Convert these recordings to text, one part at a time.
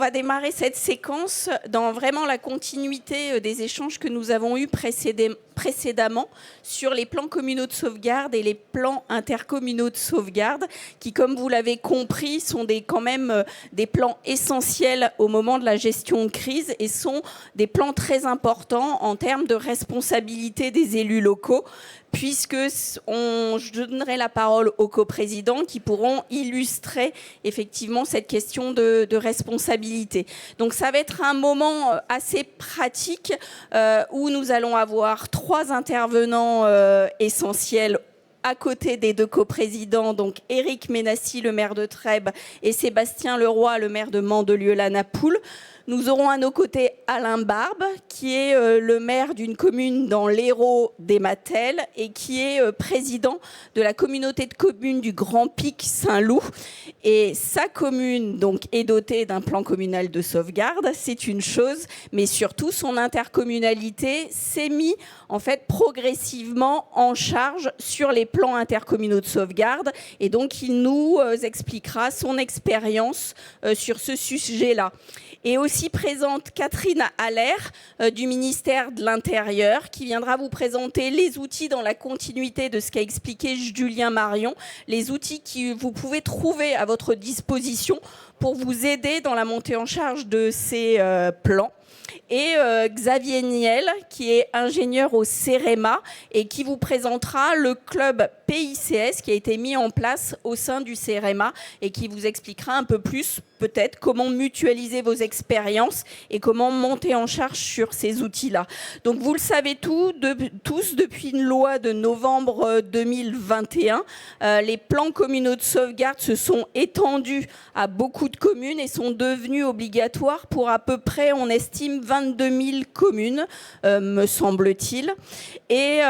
On va démarrer cette séquence dans vraiment la continuité des échanges que nous avons eus précédemment sur les plans communaux de sauvegarde et les plans intercommunaux de sauvegarde qui, comme vous l'avez compris, sont quand même des plans essentiels au moment de la gestion de crise et sont des plans très importants en termes de responsabilité des élus locaux, puisque je donnerai la parole aux coprésidents qui pourront illustrer effectivement cette question de responsabilité. Donc ça va être un moment assez pratique où nous allons avoir 3 intervenants essentiels à côté des 2 coprésidents, donc Éric Ménassi, le maire de Trèbes, et Sébastien Leroy, le maire de Mandelieu-la-Napoule. Nous aurons à nos côtés Alain Barbe, qui est le maire d'une commune dans l'Hérault des Matelles et qui est président de la communauté de communes du Grand Pic Saint-Loup. Et sa commune donc, est dotée d'un plan communal de sauvegarde, c'est une chose, mais surtout son intercommunalité s'est mise en fait progressivement en charge sur les plans intercommunaux de sauvegarde. Et donc il nous expliquera son expérience sur ce sujet-là. Et aussi présente Catherine Allaire du ministère de l'Intérieur qui viendra vous présenter les outils dans la continuité de ce qu'a expliqué Julien Marion, les outils que vous pouvez trouver à votre disposition pour vous aider dans la montée en charge de ces plans. Et Xavier Niel, qui est ingénieur au CEREMA et qui vous présentera le club PICS qui a été mis en place au sein du CEREMA et qui vous expliquera un peu plus peut-être comment mutualiser vos expériences et comment monter en charge sur ces outils-là. Donc vous le savez tous, depuis une loi de novembre 2021, les plans communaux de sauvegarde se sont étendus à beaucoup de communes et sont devenus obligatoires pour à peu près, on estime, 22 000 communes, me semble-t-il. Et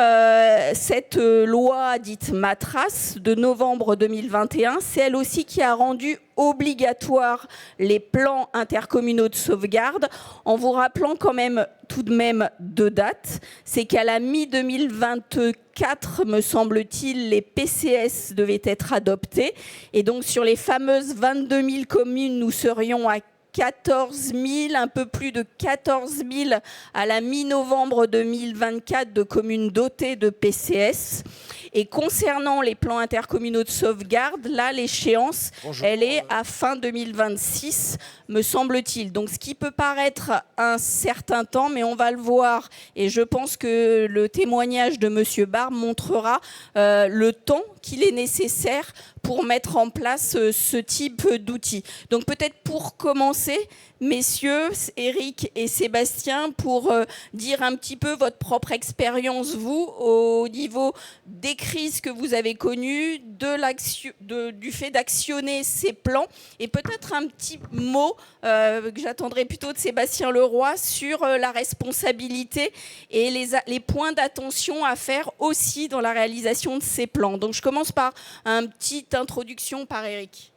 cette loi dite Matras de novembre 2021, c'est elle aussi qui a rendu obligatoire les plans intercommunaux de sauvegarde, en vous rappelant quand même tout de même 2 dates. C'est qu'à la mi-2024, me semble-t-il, les PCS devaient être adoptés. Et donc sur les fameuses 22 000 communes, nous serions à 14 000, un peu plus de 14 000 à la mi-novembre 2024 de communes dotées de PCS. Et concernant les plans intercommunaux de sauvegarde, là, l'échéance, elle est à fin 2026, me semble-t-il. Donc, ce qui peut paraître un certain temps, mais on va le voir. Et je pense que le témoignage de M. Barbe montrera le temps qu'il est nécessaire pour mettre en place ce type d'outils. Donc, peut-être pour commencer, messieurs, Éric et Sébastien, pour dire un petit peu votre propre expérience, vous, au niveau des crises que vous avez connues, du fait d'actionner ces plans, et peut-être un petit mot que j'attendrai plutôt de Sébastien Leroy sur la responsabilité et les points d'attention à faire aussi dans la réalisation de ces plans. Donc je commence par une petite introduction par Éric.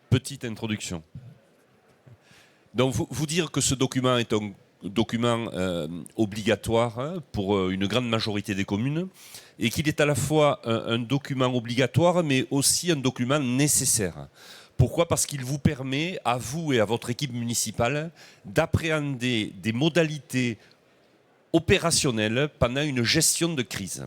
Petite introduction. Donc, vous dire que ce document est un document obligatoire pour une grande majorité des communes et qu'il est à la fois un document obligatoire mais aussi un document nécessaire. Pourquoi ? Parce qu'il vous permet, à vous et à votre équipe municipale, d'appréhender des modalités opérationnelles pendant une gestion de crise.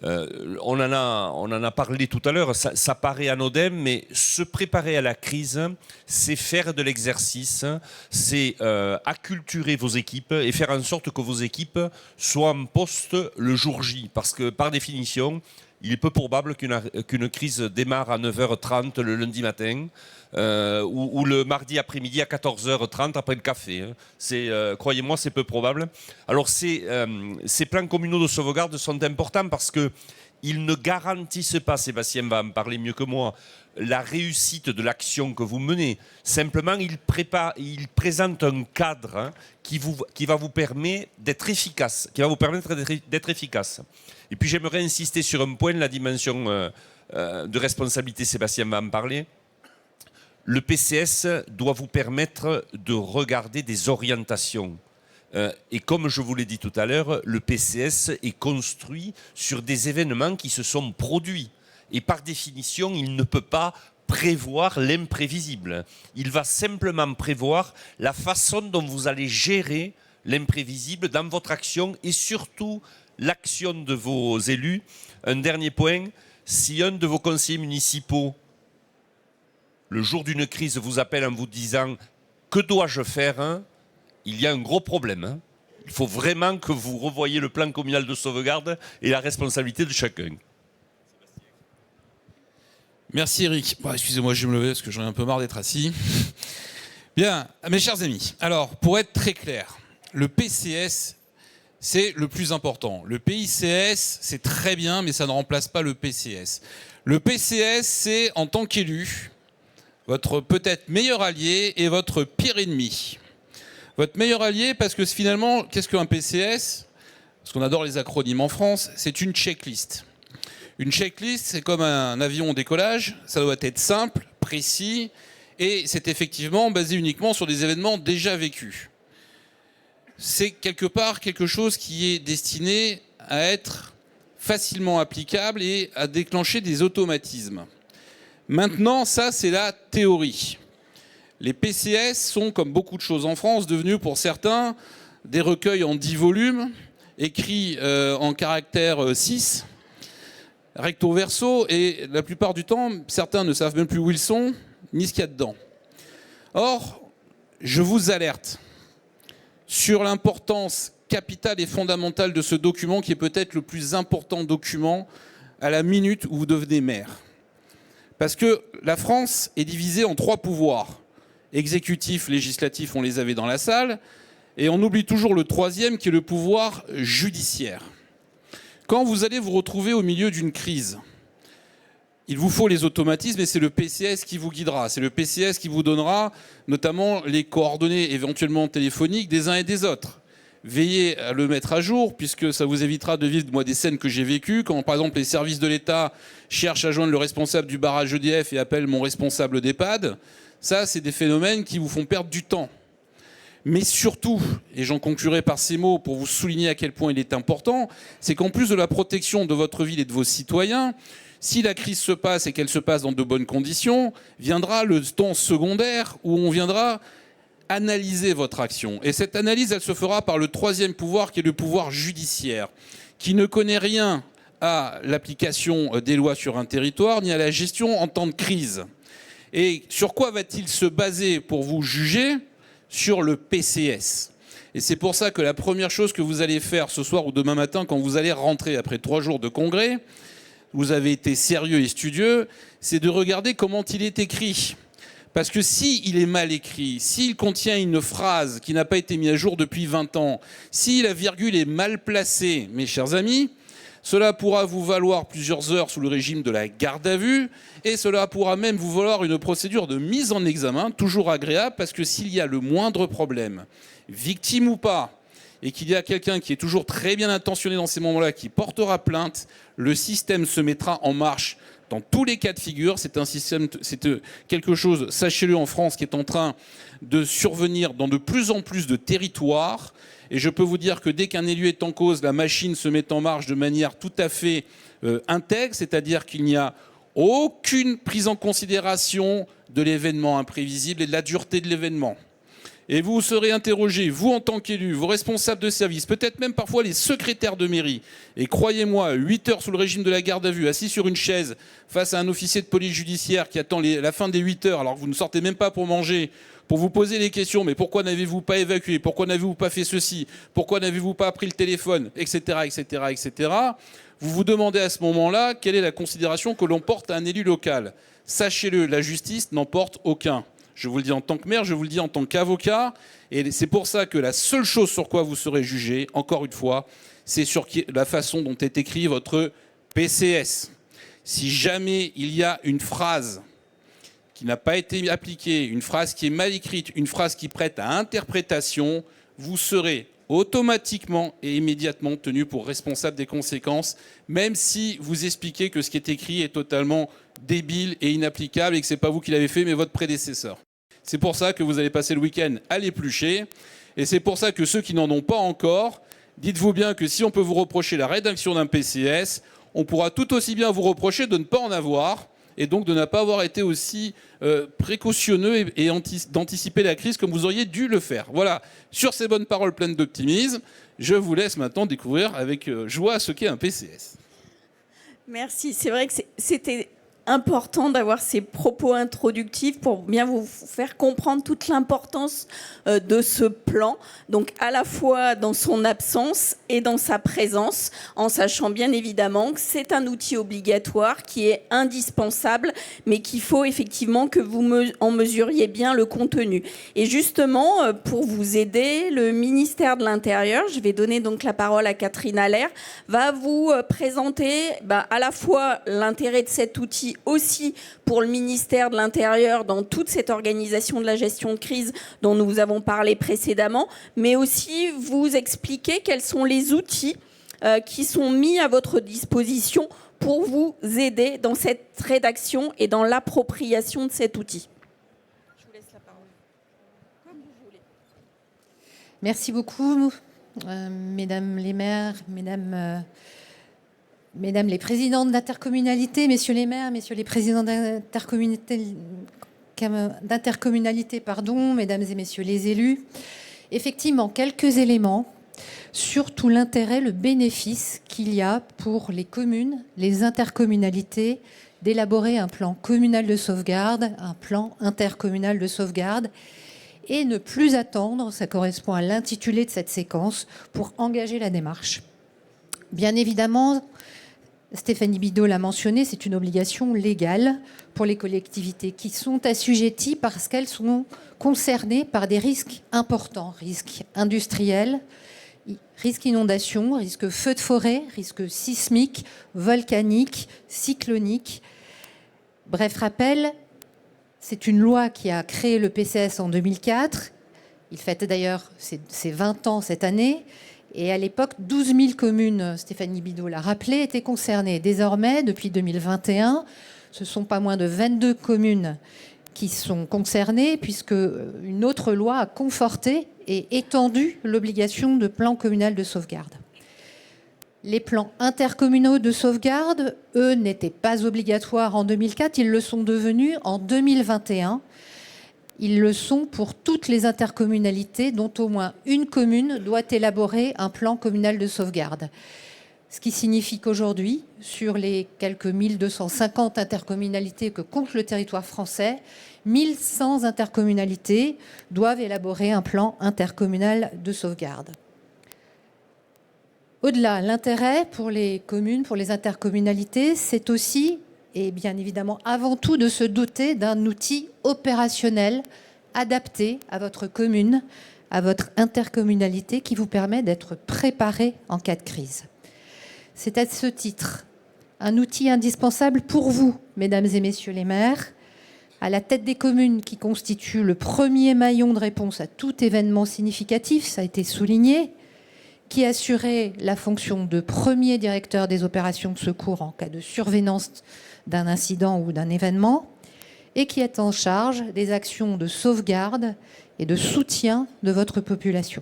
On en a parlé tout à l'heure, ça paraît anodin, mais se préparer à la crise, c'est faire de l'exercice, c'est acculturer vos équipes et faire en sorte que vos équipes soient en poste le jour J. Parce que par définition, il est peu probable qu'une crise démarre à 9h30 le lundi matin ou le mardi après-midi à 14h30 après le café. Croyez-moi, c'est peu probable. Alors ces plans communaux de sauvegarde sont importants parce qu'ils ne garantissent pas, Sébastien va en parler mieux que moi, la réussite de l'action que vous menez. Simplement, ils présentent un cadre qui va vous permettre d'être efficace, Et puis j'aimerais insister sur un point, la dimension de responsabilité, Sébastien va en parler. Le PCS doit vous permettre de regarder des orientations. Et comme je vous l'ai dit tout à l'heure, le PCS est construit sur des événements qui se sont produits. Et par définition, il ne peut pas prévoir l'imprévisible. Il va simplement prévoir la façon dont vous allez gérer l'imprévisible dans votre action et surtout l'action de vos élus. Un dernier point, si un de vos conseillers municipaux, le jour d'une crise, vous appelle en vous disant « Que dois-je faire ?» il y a un gros problème. Il faut vraiment que vous revoyiez le plan communal de sauvegarde et la responsabilité de chacun. Merci Eric. Bon, excusez-moi, je vais me lever parce que j'en ai un peu marre d'être assis. Bien, mes chers amis, alors pour être très clair, le PCS, c'est le plus important. Le PICS, c'est très bien, mais ça ne remplace pas le PCS. Le PCS, c'est en tant qu'élu, votre peut-être meilleur allié et votre pire ennemi. Votre meilleur allié, parce que finalement, qu'est-ce qu'un PCS? Parce qu'on adore les acronymes en France, c'est une checklist. Une checklist, c'est comme un avion au décollage, ça doit être simple, précis, et c'est effectivement basé uniquement sur des événements déjà vécus. C'est quelque part quelque chose qui est destiné à être facilement applicable et à déclencher des automatismes. Maintenant, ça, c'est la théorie. Les PCS sont, comme beaucoup de choses en France, devenus pour certains des recueils en 10 volumes, écrits en caractère 6, recto verso, et la plupart du temps, certains ne savent même plus où ils sont, ni ce qu'il y a dedans. Or, je vous alerte sur l'importance capitale et fondamentale de ce document, qui est peut-être le plus important document à la minute où vous devenez maire. Parce que la France est divisée en 3 pouvoirs. Exécutif, législatif, on les avait dans la salle, et on oublie toujours le 3e, qui est le pouvoir judiciaire. Quand vous allez vous retrouver au milieu d'une crise, il vous faut les automatismes et c'est le PCS qui vous guidera. C'est le PCS qui vous donnera notamment les coordonnées éventuellement téléphoniques des uns et des autres. Veillez à le mettre à jour puisque ça vous évitera de vivre moi, des scènes que j'ai vécues. Quand par exemple les services de l'État cherchent à joindre le responsable du barrage EDF et appellent mon responsable d'EHPAD, ça c'est des phénomènes qui vous font perdre du temps. Mais surtout, et j'en conclurai par ces mots pour vous souligner à quel point il est important, c'est qu'en plus de la protection de votre ville et de vos citoyens, si la crise se passe et qu'elle se passe dans de bonnes conditions, viendra le temps secondaire où on viendra analyser votre action. Et cette analyse, elle se fera par le 3e pouvoir qui est le pouvoir judiciaire, qui ne connaît rien à l'application des lois sur un territoire ni à la gestion en temps de crise. Et sur quoi va-t-il se baser pour vous juger ? Sur le PCS. Et c'est pour ça que la première chose que vous allez faire ce soir ou demain matin, quand vous allez rentrer après 3 jours de congrès, vous avez été sérieux et studieux, c'est de regarder comment il est écrit. Parce que s'il est mal écrit, s'il contient une phrase qui n'a pas été mise à jour depuis 20 ans, si la virgule est mal placée, mes chers amis, cela pourra vous valoir plusieurs heures sous le régime de la garde à vue et cela pourra même vous valoir une procédure de mise en examen, toujours agréable, parce que s'il y a le moindre problème, victime ou pas, et qu'il y a quelqu'un qui est toujours très bien intentionné dans ces moments-là, qui portera plainte, le système se mettra en marche dans tous les cas de figure. C'est un système, c'est quelque chose, sachez-le, en France, qui est en train de survenir dans de plus en plus de territoires. Et je peux vous dire que dès qu'un élu est en cause, la machine se met en marche de manière tout à fait intègre, c'est-à-dire qu'il n'y a aucune prise en considération de l'événement imprévisible et de la dureté de l'événement. Et vous serez interrogé, vous en tant qu'élu, vos responsables de service, peut-être même parfois les secrétaires de mairie. Et croyez-moi, 8 heures sous le régime de la garde à vue, assis sur une chaise, face à un officier de police judiciaire qui attend la fin des 8 heures, alors que vous ne sortez même pas pour manger, pour vous poser les questions, mais pourquoi n'avez-vous pas évacué? Pourquoi n'avez-vous pas fait ceci? Pourquoi n'avez-vous pas pris le téléphone? Etc., etc., etc. Vous vous demandez à ce moment-là quelle est la considération que l'on porte à un élu local. Sachez-le, la justice n'en porte aucun. Je vous le dis en tant que maire, je vous le dis en tant qu'avocat. Et c'est pour ça que la seule chose sur quoi vous serez jugé, encore une fois, c'est sur la façon dont est écrit votre PCS. Si jamais il y a une phrase qui n'a pas été appliquée, une phrase qui est mal écrite, une phrase qui prête à interprétation, vous serez automatiquement et immédiatement tenu pour responsable des conséquences, même si vous expliquez que ce qui est écrit est totalement débile et inapplicable et que ce n'est pas vous qui l'avez fait, mais votre prédécesseur. C'est pour ça que vous allez passer le week-end à l'éplucher. Et c'est pour ça que ceux qui n'en ont pas encore, dites-vous bien que si on peut vous reprocher la rédaction d'un PCS, on pourra tout aussi bien vous reprocher de ne pas en avoir. et donc de ne pas avoir été aussi précautionneux et d'anticiper la crise comme vous auriez dû le faire. Voilà, sur ces bonnes paroles pleines d'optimisme, je vous laisse maintenant découvrir avec joie ce qu'est un PCS. Merci. C'est vrai que c'était important d'avoir ces propos introductifs pour bien vous faire comprendre toute l'importance de ce plan, donc à la fois dans son absence et dans sa présence, en sachant bien évidemment que c'est un outil obligatoire qui est indispensable, mais qu'il faut effectivement que vous en mesuriez bien le contenu. Et justement, pour vous aider, le ministère de l'Intérieur, je vais donner donc la parole à Catherine Allaire, va vous présenter à la fois l'intérêt de cet outil aussi pour le ministère de l'Intérieur dans toute cette organisation de la gestion de crise dont nous avons parlé précédemment, mais aussi vous expliquer quels sont les outils qui sont mis à votre disposition pour vous aider dans cette rédaction et dans l'appropriation de cet outil. Je vous laisse la parole. Comme vous voulez. Merci beaucoup, mesdames les maires, mesdames les présidentes d'intercommunalité, messieurs les maires, messieurs les présidents d'intercommunalité, mesdames et messieurs les élus. Effectivement, quelques éléments sur tout l'intérêt, le bénéfice qu'il y a pour les communes, les intercommunalités, d'élaborer un plan communal de sauvegarde, un plan intercommunal de sauvegarde, et ne plus attendre, ça correspond à l'intitulé de cette séquence, pour engager la démarche. Bien évidemment, Stéphanie Bidault l'a mentionné, c'est une obligation légale pour les collectivités qui sont assujetties parce qu'elles sont concernées par des risques importants, risques industriels, risques inondation, risques feux de forêt, risques sismiques, volcaniques, cycloniques. Bref, rappel, c'est une loi qui a créé le PCS en 2004. Il fête d'ailleurs ses 20 ans cette année. Et à l'époque, 12 000 communes, Stéphanie Bidault l'a rappelé, étaient concernées. Désormais, depuis 2021, ce ne sont pas moins de 22 communes qui sont concernées, puisque une autre loi a conforté et étendu l'obligation de plan communal de sauvegarde. Les plans intercommunaux de sauvegarde, eux, n'étaient pas obligatoires en 2004, ils le sont devenus en 2021. Ils le sont pour toutes les intercommunalités dont au moins une commune doit élaborer un plan communal de sauvegarde. Ce qui signifie qu'aujourd'hui, sur les quelques 1250 intercommunalités que compte le territoire français, 1100 intercommunalités doivent élaborer un plan intercommunal de sauvegarde. Au-delà, l'intérêt pour les communes, pour les intercommunalités, c'est aussi, et bien évidemment avant tout, de se doter d'un outil opérationnel adapté à votre commune, à votre intercommunalité, qui vous permet d'être préparé en cas de crise. C'est à ce titre un outil indispensable pour vous, mesdames et messieurs les maires, à la tête des communes qui constituent le premier maillon de réponse à tout événement significatif, ça a été souligné, qui assurait la fonction de premier directeur des opérations de secours en cas de survenance d'un incident ou d'un événement, et qui est en charge des actions de sauvegarde et de soutien de votre population.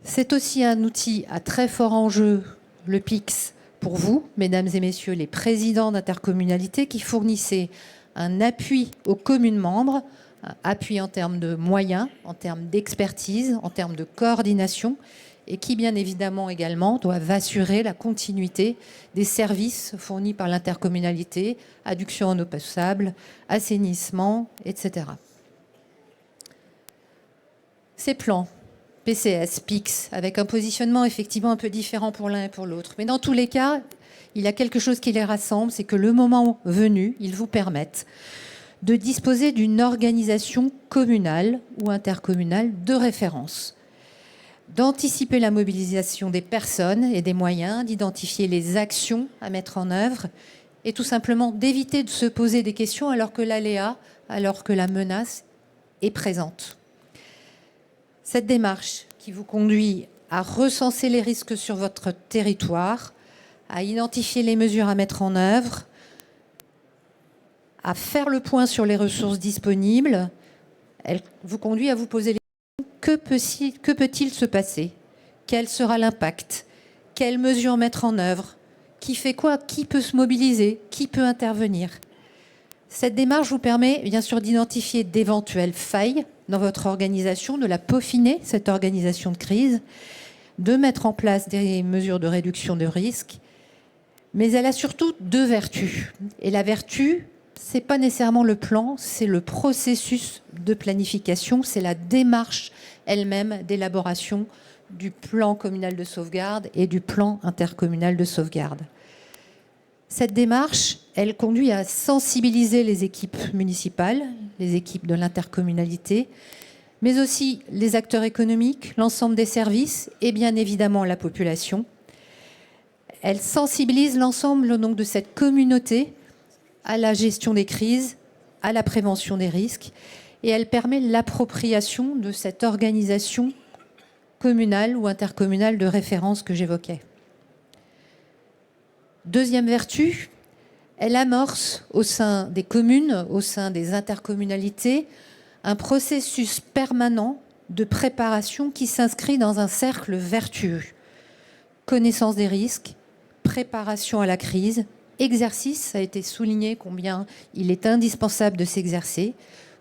C'est aussi un outil à très fort enjeu, le PIX, pour vous, mesdames et messieurs les présidents d'intercommunalité, qui fournissez un appui aux communes membres, un appui en termes de moyens, en termes d'expertise, en termes de coordination, et qui, bien évidemment, également doivent assurer la continuité des services fournis par l'intercommunalité, adduction en eau potable, assainissement, etc. Ces plans, PCS, PIX, avec un positionnement effectivement un peu différent pour l'un et pour l'autre. Mais dans tous les cas, il y a quelque chose qui les rassemble, c'est que le moment venu, ils vous permettent de disposer d'une organisation communale ou intercommunale de référence, d'anticiper la mobilisation des personnes et des moyens, d'identifier les actions à mettre en œuvre et tout simplement d'éviter de se poser des questions alors que l'aléa, alors que la menace est présente. Cette démarche qui vous conduit à recenser les risques sur votre territoire, à identifier les mesures à mettre en œuvre, à faire le point sur les ressources disponibles, elle vous conduit à vous poser les questions. Que peut-il se passer? Quel sera l'impact? Quelles mesures mettre en œuvre? Qui fait quoi? Qui peut se mobiliser? Qui peut intervenir? Cette démarche vous permet bien sûr d'identifier d'éventuelles failles dans votre organisation, de la peaufiner, cette organisation de crise, de mettre en place des mesures de réduction de risque. Mais elle a surtout 2 vertus. Et la vertu, ce n'est pas nécessairement le plan, c'est le processus de planification, c'est la démarche elle-même d'élaboration du plan communal de sauvegarde et du plan intercommunal de sauvegarde. Cette démarche, elle conduit à sensibiliser les équipes municipales, les équipes de l'intercommunalité, mais aussi les acteurs économiques, l'ensemble des services et bien évidemment la population. Elle sensibilise l'ensemble donc de cette communauté à la gestion des crises, à la prévention des risques, et elle permet l'appropriation de cette organisation communale ou intercommunale de référence que j'évoquais. Deuxième vertu, elle amorce au sein des communes, au sein des intercommunalités, un processus permanent de préparation qui s'inscrit dans un cercle vertueux. Connaissance des risques, préparation à la crise, exercice, ça a été souligné combien il est indispensable de s'exercer,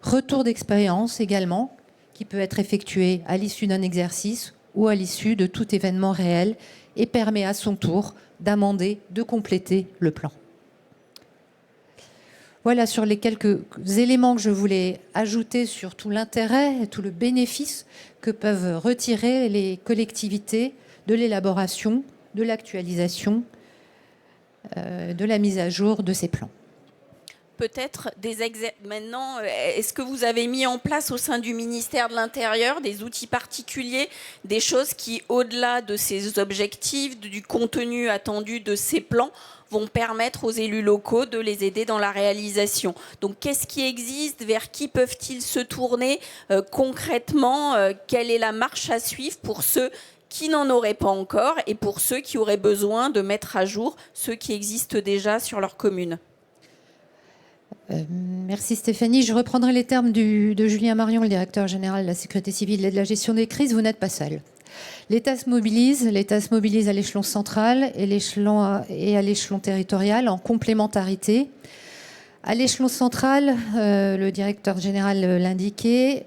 retour d'expérience également, qui peut être effectué à l'issue d'un exercice ou à l'issue de tout événement réel et permet à son tour d'amender, de compléter le plan. Voilà sur les quelques éléments que je voulais ajouter sur tout l'intérêt, tout le bénéfice que peuvent retirer les collectivités de l'élaboration, de l'actualisation, de la mise à jour de ces plans. Peut-être maintenant, est-ce que vous avez mis en place au sein du ministère de l'Intérieur des outils particuliers, des choses qui, au-delà de ces objectifs, du contenu attendu de ces plans, vont permettre aux élus locaux de les aider dans la réalisation? Donc, qu'est-ce qui existe? Vers qui peuvent-ils se tourner concrètement? Quelle est la marche à suivre pour ceux qui n'en auraient pas encore et pour ceux qui auraient besoin de mettre à jour ceux qui existent déjà sur leur commune? Merci Stéphanie. Je reprendrai les termes de Julien Marion, le directeur général de la sécurité civile et de la gestion des crises. Vous n'êtes pas seul. L'État se mobilise à l'échelon central et à l'échelon territorial en complémentarité. À l'échelon central, le directeur général l'indiquait,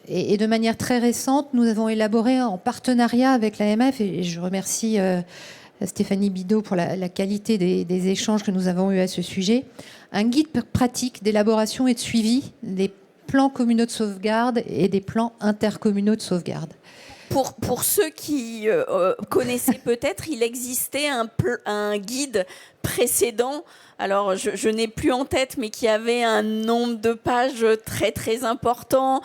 et de manière très récente, nous avons élaboré en partenariat avec l'AMF, et je remercie Stéphanie Bidot pour la qualité des échanges que nous avons eus à ce sujet, un guide pratique d'élaboration et de suivi des plans communaux de sauvegarde et des plans intercommunaux de sauvegarde. Pour ceux qui connaissaient peut-être, il existait un guide précédent, alors je n'ai plus en tête, mais qui avait un nombre de pages très très important,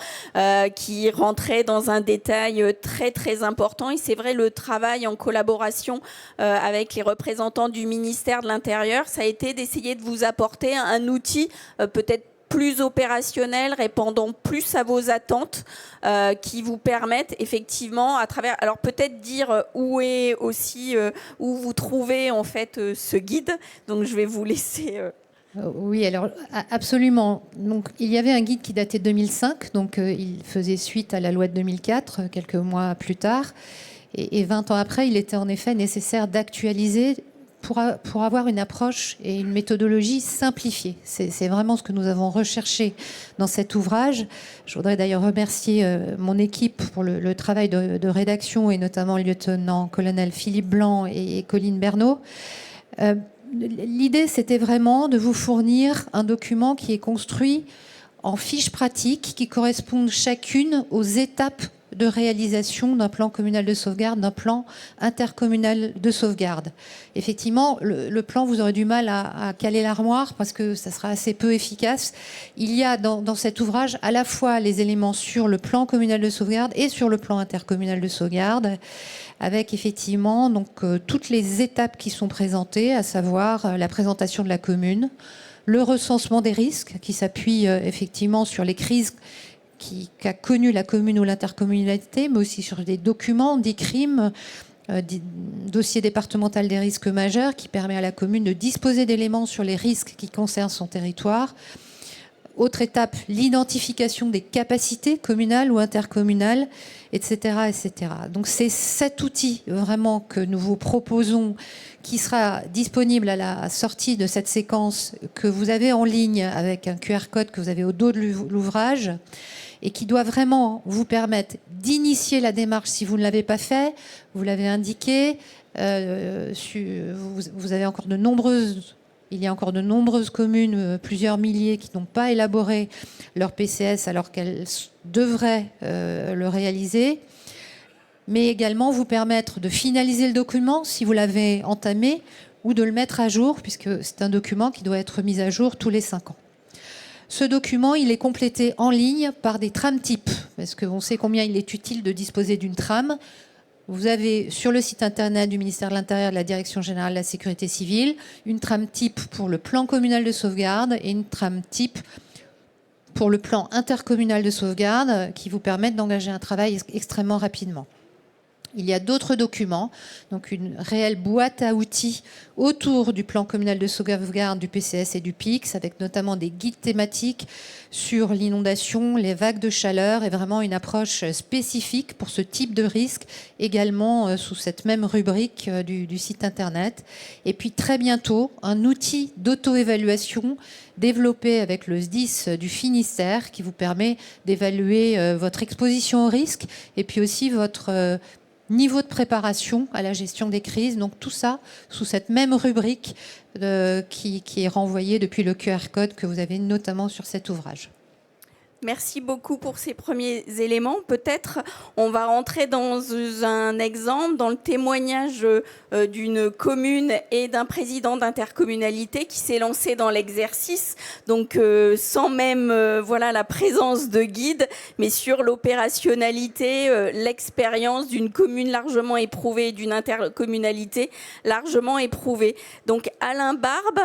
qui rentrait dans un détail très très important. Et c'est vrai, le travail en collaboration avec les représentants du ministère de l'Intérieur, ça a été d'essayer de vous apporter un outil peut-être plus opérationnel, répondant plus à vos attentes, qui vous permettent effectivement à travers, alors peut-être dire où est aussi, où vous trouvez en fait ce guide. Donc je vais vous laisser. Oui, alors absolument. Donc il y avait un guide qui datait de 2005, donc il faisait suite à la loi de 2004, quelques mois plus tard. Et 20 ans après, il était en effet nécessaire d'actualiser pour avoir une approche et une méthodologie simplifiée. C'est vraiment ce que nous avons recherché dans cet ouvrage. Je voudrais d'ailleurs remercier mon équipe pour le travail de rédaction, et notamment le lieutenant-colonel Philippe Blanc et Colline Bernot. L'idée, c'était vraiment de vous fournir un document qui est construit en fiches pratiques qui correspondent chacune aux étapes de réalisation d'un plan communal de sauvegarde, d'un plan intercommunal de sauvegarde. Effectivement, le plan, vous aurez du mal à caler l'armoire parce que ça sera assez peu efficace. Il y a dans cet ouvrage à la fois les éléments sur le plan communal de sauvegarde et sur le plan intercommunal de sauvegarde, avec effectivement donc toutes les étapes qui sont présentées, à savoir la présentation de la commune, le recensement des risques qui s'appuie effectivement sur les crises qu'a connu la commune ou l'intercommunalité, mais aussi sur des documents, des crimes, dossier départemental des risques majeurs qui permet à la commune de disposer d'éléments sur les risques qui concernent son territoire. Autre étape, l'identification des capacités communales ou intercommunales, etc., etc. Donc c'est cet outil vraiment que nous vous proposons, qui sera disponible à la sortie de cette séquence que vous avez en ligne avec un QR code que vous avez au dos de l'ouvrage, et qui doit vraiment vous permettre d'initier la démarche si vous ne l'avez pas fait. Vous l'avez indiqué, vous avez encore il y a encore de nombreuses communes, plusieurs milliers, qui n'ont pas élaboré leur PCS alors qu'elles devraient le réaliser. Mais également vous permettre de finaliser le document si vous l'avez entamé, ou de le mettre à jour, puisque c'est un document qui doit être mis à jour tous les 5 ans. Ce document, il est complété en ligne par des trames types, parce qu'on sait combien il est utile de disposer d'une trame. Vous avez sur le site internet du ministère de l'Intérieur, de la Direction générale de la sécurité civile, une trame type pour le plan communal de sauvegarde et une trame type pour le plan intercommunal de sauvegarde qui vous permettent d'engager un travail extrêmement rapidement. Il y a d'autres documents, donc une réelle boîte à outils autour du plan communal de sauvegarde, du PCS et du PIX, avec notamment des guides thématiques sur l'inondation, les vagues de chaleur, et vraiment une approche spécifique pour ce type de risque, également sous cette même rubrique du site internet. Et puis très bientôt, un outil d'auto-évaluation développé avec le SDIS du Finistère qui vous permet d'évaluer votre exposition au risque et puis aussi votre niveau de préparation à la gestion des crises. Donc tout ça sous cette même rubrique qui est renvoyée depuis le QR code que vous avez notamment sur cet ouvrage. Merci beaucoup pour ces premiers éléments. Peut-être on va rentrer dans un exemple, dans le témoignage d'une commune et d'un président d'intercommunalité qui s'est lancé dans l'exercice, donc sans même la présence de guide, mais sur l'opérationnalité, l'expérience d'une commune largement éprouvée et d'une intercommunalité largement éprouvée. Donc Alain Barbe,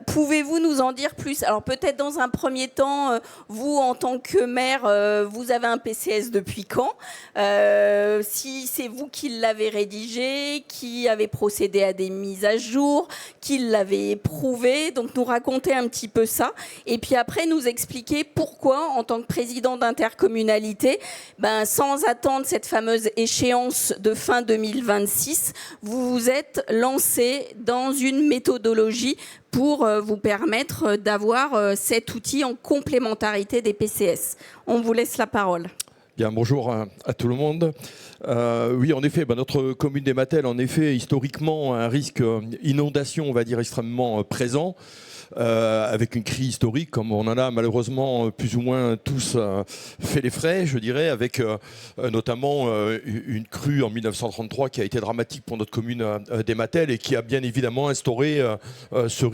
pouvez-vous nous en dire plus? Alors peut-être dans un premier temps, vous en tant que maire, vous avez un PCS depuis quand? Si c'est vous qui l'avez rédigé, qui avez procédé à des mises à jour, qui l'avez éprouvé, donc nous raconter un petit peu ça. Et puis après, nous expliquer pourquoi, en tant que président d'intercommunalité, sans attendre cette fameuse échéance de fin 2026, vous vous êtes lancé dans une méthodologie pour vous permettre d'avoir cet outil en complémentarité des PCS. On vous laisse la parole. Bien, bonjour à tout le monde. Oui, en effet, notre commune des Matelles, en effet, historiquement, un risque inondation, on va dire, extrêmement présent. Avec une crise historique, comme on en a malheureusement plus ou moins tous fait les frais, je dirais, avec notamment une crue en 1933 qui a été dramatique pour notre commune des Matelles et qui a bien évidemment instauré ce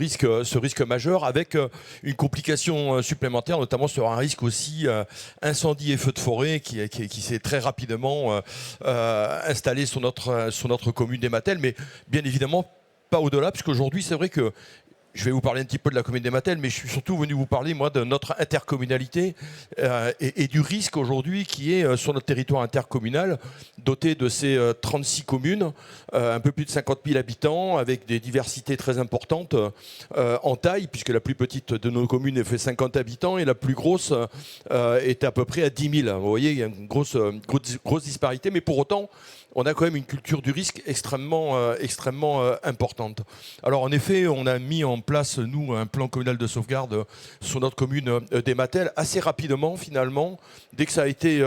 risque majeur, avec une complication supplémentaire, notamment sur un risque aussi incendie et feu de forêt qui s'est très rapidement installé sur notre commune des Matelles, mais bien évidemment pas au-delà, puisqu'aujourd'hui c'est vrai que je vais vous parler un petit peu de la commune des Matelles, mais je suis surtout venu vous parler, moi, de notre intercommunalité et du risque aujourd'hui qui est sur notre territoire intercommunal, doté de ces 36 communes, un peu plus de 50 000 habitants, avec des diversités très importantes en taille, puisque la plus petite de nos communes fait 50 habitants et la plus grosse est à peu près à 10 000. Vous voyez, il y a une grosse disparité, mais pour autant, on a quand même une culture du risque extrêmement importante. Alors en effet, on a mis en place, nous, un plan communal de sauvegarde sur notre commune des Matelles assez rapidement, finalement. Dès que ça a été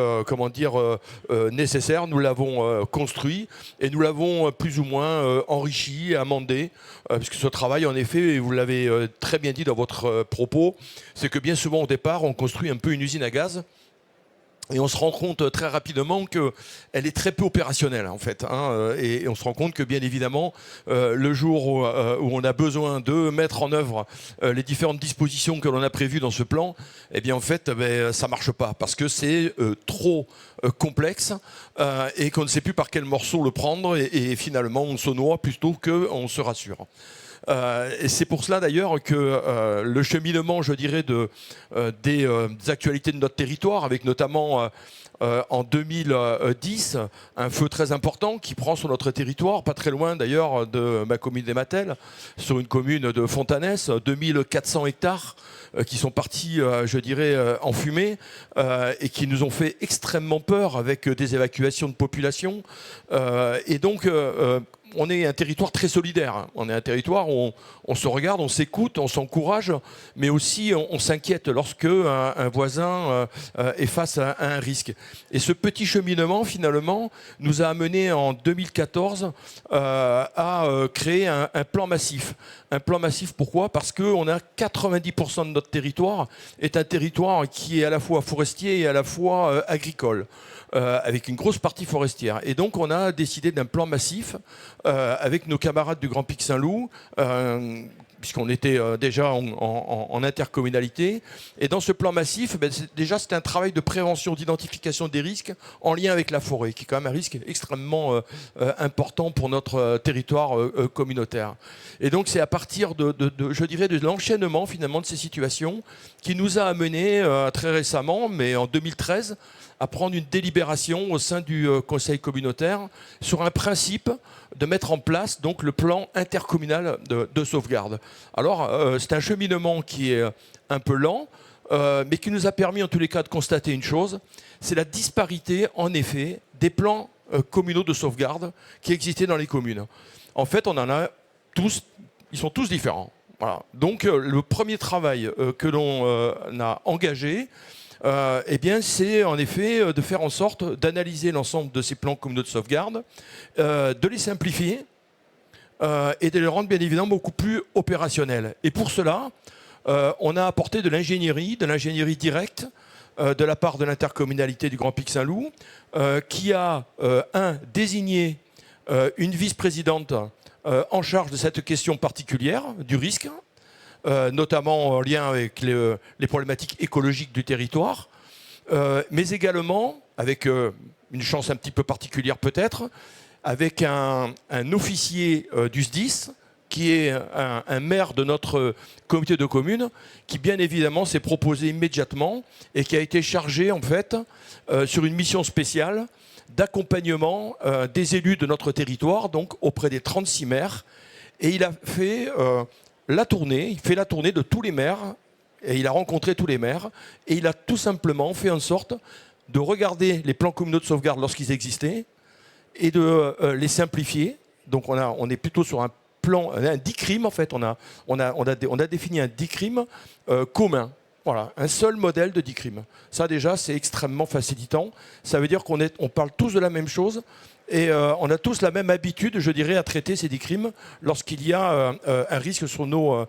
nécessaire, nous l'avons construit et nous l'avons plus ou moins enrichi, amendé, puisque ce travail, en effet, et vous l'avez très bien dit dans votre propos, c'est que bien souvent au départ, on construit un peu une usine à gaz. Et on se rend compte très rapidement qu'elle est très peu opérationnelle, en fait. Et on se rend compte que, bien évidemment, le jour où on a besoin de mettre en œuvre les différentes dispositions que l'on a prévues dans ce plan, eh bien, en fait, ça ne marche pas. Parce que c'est trop complexe et qu'on ne sait plus par quel morceau le prendre. Et finalement, on se noie plutôt qu'on se rassure. Et c'est pour cela d'ailleurs que le cheminement, je dirais, des actualités de notre territoire, avec notamment en 2010 un feu très important qui prend sur notre territoire, pas très loin d'ailleurs de ma commune des Matelles, sur une commune de Fontanès, 2400 hectares qui sont partis, je dirais, en fumée et qui nous ont fait extrêmement peur avec des évacuations de population. Et donc, on est un territoire très solidaire. On est un territoire où on se regarde, on s'écoute, on s'encourage, mais aussi on s'inquiète lorsque un voisin est face à un risque. Et ce petit cheminement, finalement, nous a amené en 2014 à créer un plan massif. Un plan massif, pourquoi ? Parce qu'on a 90% de notre territoire est un territoire qui est à la fois forestier et à la fois agricole. Avec une grosse partie forestière. Et donc on a décidé d'un plan massif avec nos camarades du Grand Pic Saint-Loup, puisqu'on était déjà en intercommunalité. Et dans ce plan massif, déjà c'était un travail de prévention, d'identification des risques en lien avec la forêt, qui est quand même un risque extrêmement important pour notre territoire communautaire. Et donc c'est à partir je dirais, de l'enchaînement finalement de ces situations qui nous a amené très récemment, mais en 2013, à prendre une délibération au sein du conseil communautaire sur un principe de mettre en place donc le plan intercommunal de sauvegarde. Alors c'est un cheminement qui est un peu lent, mais qui nous a permis en tous les cas de constater une chose, c'est la disparité en effet des plans communaux de sauvegarde qui existaient dans les communes. En fait, on en a tous, ils sont tous différents. Voilà. Donc le premier travail que l'on a engagé, eh bien, c'est en effet de faire en sorte d'analyser l'ensemble de ces plans communaux de sauvegarde, de les simplifier et de les rendre bien évidemment beaucoup plus opérationnels. Et pour cela, on a apporté de l'ingénierie directe de la part de l'intercommunalité du Grand Pic Saint-Loup, qui a désigné une vice-présidente en charge de cette question particulière du risque, notamment en lien avec les problématiques écologiques du territoire, mais également, avec une chance un petit peu particulière peut-être, avec un officier du SDIS, qui est un maire de notre comité de communes, qui bien évidemment s'est proposé immédiatement et qui a été chargé en fait sur une mission spéciale d'accompagnement des élus de notre territoire, donc auprès des 36 maires. Et il a fait il fait la tournée de tous les maires, et il a rencontré tous les maires, et il a tout simplement fait en sorte de regarder les plans communaux de sauvegarde lorsqu'ils existaient, et de les simplifier. Donc on est plutôt sur un plan, un DICRIM en fait, on a défini un DICRIM commun. Voilà, un seul modèle de DICRIM. Ça déjà, c'est extrêmement facilitant. Ça veut dire qu'on parle tous de la même chose, et on a tous la même habitude, je dirais, à traiter ces DICRIM lorsqu'il y a un risque sur nos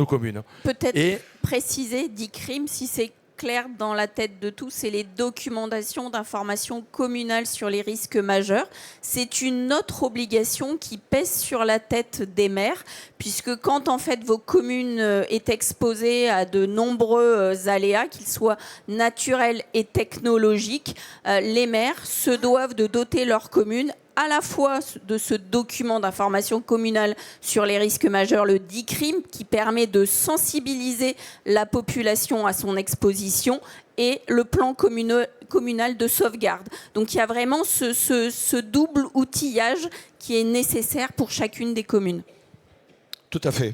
communes. Peut-être préciser DICRIM, si c'est clair dans la tête de tous, c'est les documentations d'information communale sur les risques majeurs. C'est une autre obligation qui pèse sur la tête des maires, puisque quand en fait vos communes est exposée à de nombreux aléas, qu'ils soient naturels et technologiques, les maires se doivent de doter leur commune à la fois de ce document d'information communale sur les risques majeurs, le DICRIM, qui permet de sensibiliser la population à son exposition, et le plan communal de sauvegarde. Donc il y a vraiment ce double outillage qui est nécessaire pour chacune des communes. Tout à fait.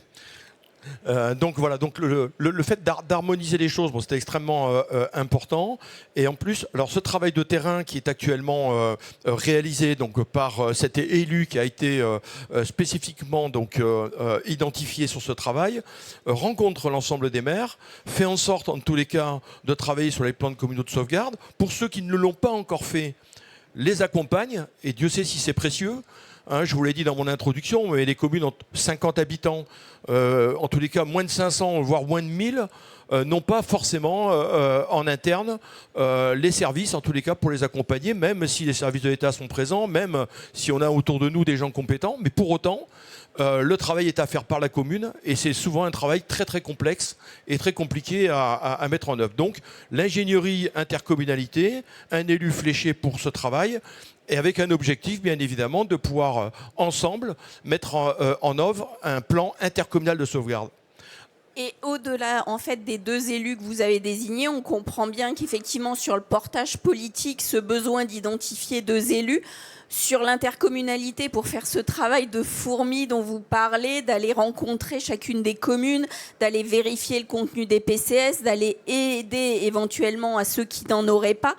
Donc voilà, donc le fait d'harmoniser les choses, c'était extrêmement important. Et en plus, alors ce travail de terrain qui est actuellement réalisé donc par cet élu qui a été spécifiquement donc identifié sur ce travail, rencontre l'ensemble des maires, fait en sorte en tous les cas de travailler sur les plans de communaux de sauvegarde. Pour ceux qui ne l'ont pas encore fait, les accompagne, et Dieu sait si c'est précieux. Je vous l'ai dit dans mon introduction, mais les communes ont 50 habitants, en tous les cas moins de 500, voire moins de 1000, n'ont pas forcément en interne les services, en tous les cas, pour les accompagner, même si les services de l'État sont présents, même si on a autour de nous des gens compétents. Mais pour autant, le travail est à faire par la commune et c'est souvent un travail très très complexe et très compliqué à mettre en œuvre. Donc l'ingénierie intercommunalité, un élu fléché pour ce travail et avec un objectif bien évidemment de pouvoir ensemble mettre en œuvre un plan intercommunal de sauvegarde. Et au-delà en fait des deux élus que vous avez désignés, on comprend bien qu'effectivement sur le portage politique, ce besoin d'identifier deux élus, sur l'intercommunalité pour faire ce travail de fourmi dont vous parlez, d'aller rencontrer chacune des communes, d'aller vérifier le contenu des PCS, d'aller aider éventuellement à ceux qui n'en auraient pas.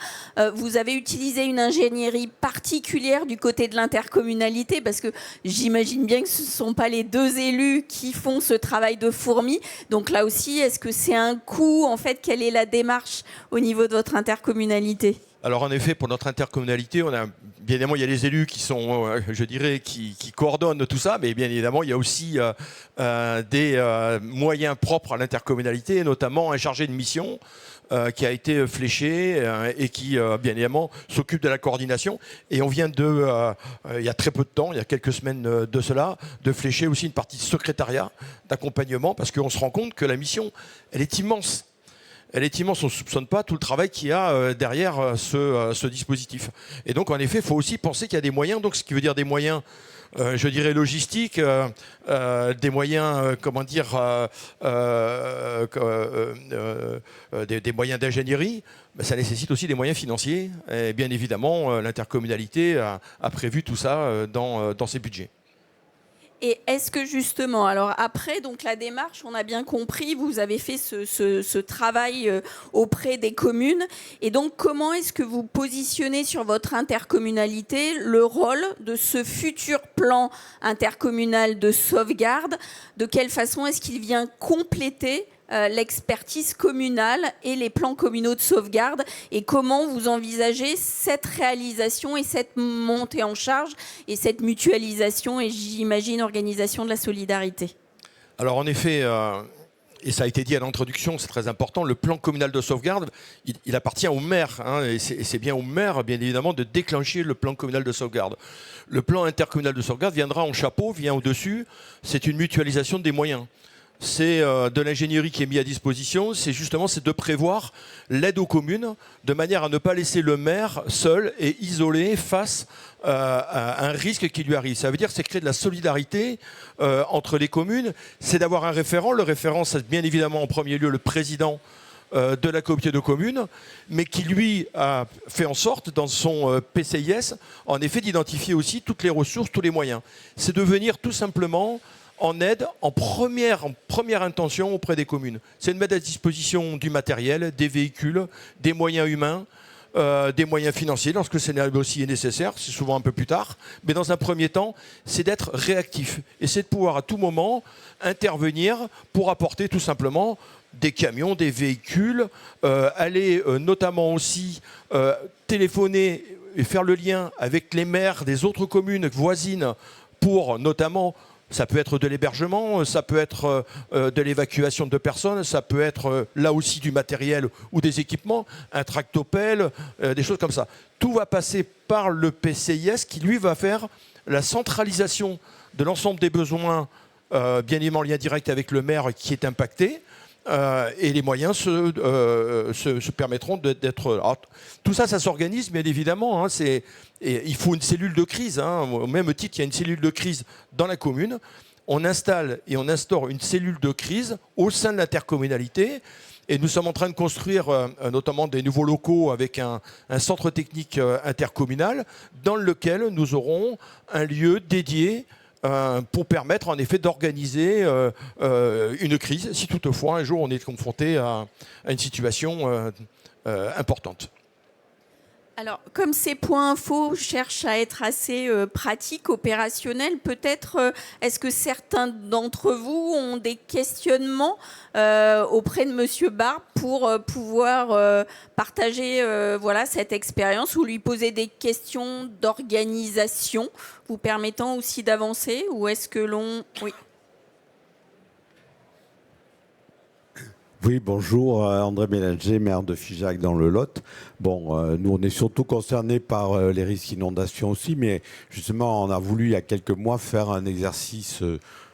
Vous avez utilisé une ingénierie particulière du côté de l'intercommunalité parce que j'imagine bien que ce ne sont pas les deux élus qui font ce travail de fourmi. Donc là aussi, est-ce que c'est un coût? En fait, quelle est la démarche au niveau de votre intercommunalité? Alors en effet, pour notre intercommunalité, on a bien évidemment il y a les élus qui sont, je dirais, qui coordonnent tout ça, mais bien évidemment il y a aussi des moyens propres à l'intercommunalité, et notamment un chargé de mission qui a été fléché et qui bien évidemment s'occupe de la coordination. Et on vient il y a très peu de temps, il y a quelques semaines de cela, de flécher aussi une partie de secrétariat, d'accompagnement, parce qu'on se rend compte que la mission, elle est immense. Elle est immense, on ne soupçonne pas tout le travail qu'il y a derrière ce dispositif. Et donc, en effet, il faut aussi penser qu'il y a des moyens, donc ce qui veut dire des moyens, je dirais, logistiques, des moyens, des moyens d'ingénierie, mais ça nécessite aussi des moyens financiers. Et bien évidemment, l'intercommunalité a prévu tout ça dans ses budgets. Et est-ce que justement, alors après, donc la démarche, on a bien compris, vous avez fait ce travail auprès des communes. Et donc, comment est-ce que vous positionnez sur votre intercommunalité le rôle de ce futur plan intercommunal de sauvegarde? De quelle façon est-ce qu'il vient compléter l'expertise communale et les plans communaux de sauvegarde, et comment vous envisagez cette réalisation et cette montée en charge et cette mutualisation et j'imagine organisation de la solidarité? Alors en effet, et ça a été dit à l'introduction, c'est très important, le plan communal de sauvegarde, il appartient au maire, hein, et c'est bien au maire, bien évidemment, de déclencher le plan communal de sauvegarde. Le plan intercommunal de sauvegarde viendra en chapeau, vient au-dessus, c'est une mutualisation des moyens. C'est de l'ingénierie qui est mise à disposition, c'est de prévoir l'aide aux communes de manière à ne pas laisser le maire seul et isolé face à un risque qui lui arrive. Ça veut dire que c'est créer de la solidarité entre les communes, c'est d'avoir un référent. Le référent, c'est bien évidemment en premier lieu le président de la communauté de communes, mais qui lui a fait en sorte dans son PCIS, en effet, d'identifier aussi toutes les ressources, tous les moyens. C'est de venir tout simplement en aide, en première intention auprès des communes. C'est de mettre à disposition du matériel, des véhicules, des moyens humains, des moyens financiers, lorsque c'est aussi nécessaire, c'est souvent un peu plus tard. Mais dans un premier temps, c'est d'être réactif. Et c'est de pouvoir à tout moment intervenir pour apporter tout simplement des camions, des véhicules, aller notamment aussi téléphoner et faire le lien avec les maires des autres communes voisines pour notamment... Ça peut être de l'hébergement, ça peut être de l'évacuation de personnes, ça peut être là aussi du matériel ou des équipements, un tractopelle, des choses comme ça. Tout va passer par le PCIS qui, lui, va faire la centralisation de l'ensemble des besoins, bien évidemment en lien direct avec le maire qui est impacté. Et les moyens se permettront d'être... Alors, tout ça, ça s'organise, bien évidemment. Hein, il faut une cellule de crise. Hein, au même titre, il y a une cellule de crise dans la commune. On installe et on instaure une cellule de crise au sein de l'intercommunalité. Et nous sommes en train de construire notamment des nouveaux locaux avec un centre technique intercommunal dans lequel nous aurons un lieu dédié pour permettre en effet d'organiser une crise si toutefois un jour on est confronté à une situation importante. Alors, comme ces points infos cherchent à être assez pratiques, opérationnels, peut-être est-ce que certains d'entre vous ont des questionnements auprès de Monsieur Barbe pour pouvoir partager cette expérience ou lui poser des questions d'organisation, vous permettant aussi d'avancer, ou est-ce que l'on... Oui. Oui, bonjour, André Mélanger, maire de Figeac dans le Lot. Bon, nous, on est surtout concernés par les risques d'inondation aussi, mais justement, on a voulu, il y a quelques mois, faire un exercice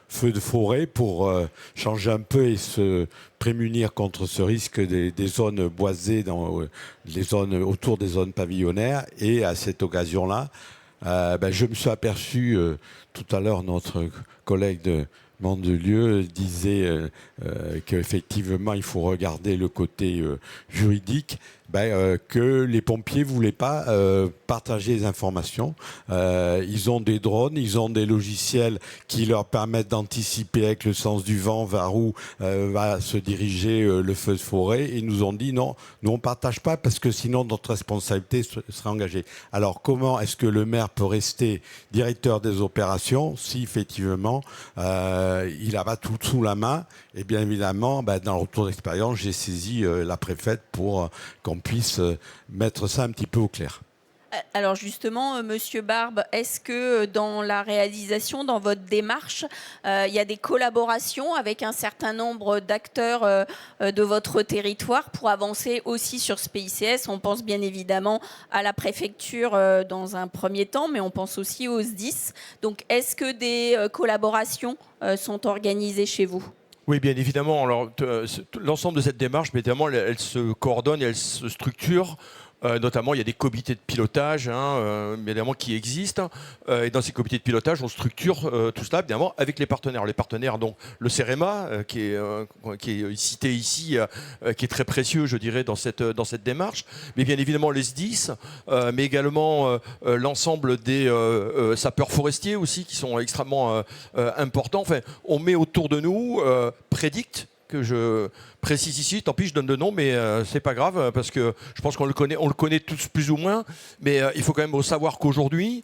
feu de forêt pour changer un peu et se prémunir contre ce risque des zones boisées, dans les zones autour des zones pavillonnaires. Et à cette occasion-là, je me suis aperçu, tout à l'heure, notre collègue de Mandelieu disait qu'effectivement, il faut regarder le côté juridique, que les pompiers ne voulaient pas partager les informations. Ils ont des drones, ils ont des logiciels qui leur permettent d'anticiper avec le sens du vent vers où va se diriger le feu de forêt. Et ils nous ont dit non, nous on ne partage pas parce que sinon notre responsabilité serait engagée. Alors comment est-ce que le maire peut rester directeur des opérations si effectivement il n'a pas tout sous la main? Et bien évidemment, dans le retour d'expérience, j'ai saisi la préfète pour qu'on puisse mettre ça un petit peu au clair. Alors justement, Monsieur Barbe, est-ce que dans la réalisation, dans votre démarche, il y a des collaborations avec un certain nombre d'acteurs de votre territoire pour avancer aussi sur ce PICS? On pense bien évidemment à la préfecture dans un premier temps, mais on pense aussi aux SDIS. Donc est-ce que des collaborations sont organisées chez vous? Oui, bien évidemment. Alors, l'ensemble de cette démarche, évidemment, elle se coordonne et elle se structure. Notamment, il y a des comités de pilotage, évidemment, qui existent. Et dans ces comités de pilotage, on structure tout cela, évidemment, avec les partenaires. Les partenaires, donc, le CEREMA, qui est cité ici, qui est très précieux, je dirais, dans cette démarche. Mais bien évidemment, les SDIS, mais également l'ensemble des sapeurs forestiers aussi, qui sont extrêmement importants. Enfin, on met autour de nous Prédict, que je précise ici, tant pis je donne le nom, mais c'est pas grave, parce que je pense qu'on le connaît tous plus ou moins, mais il faut quand même savoir qu'aujourd'hui,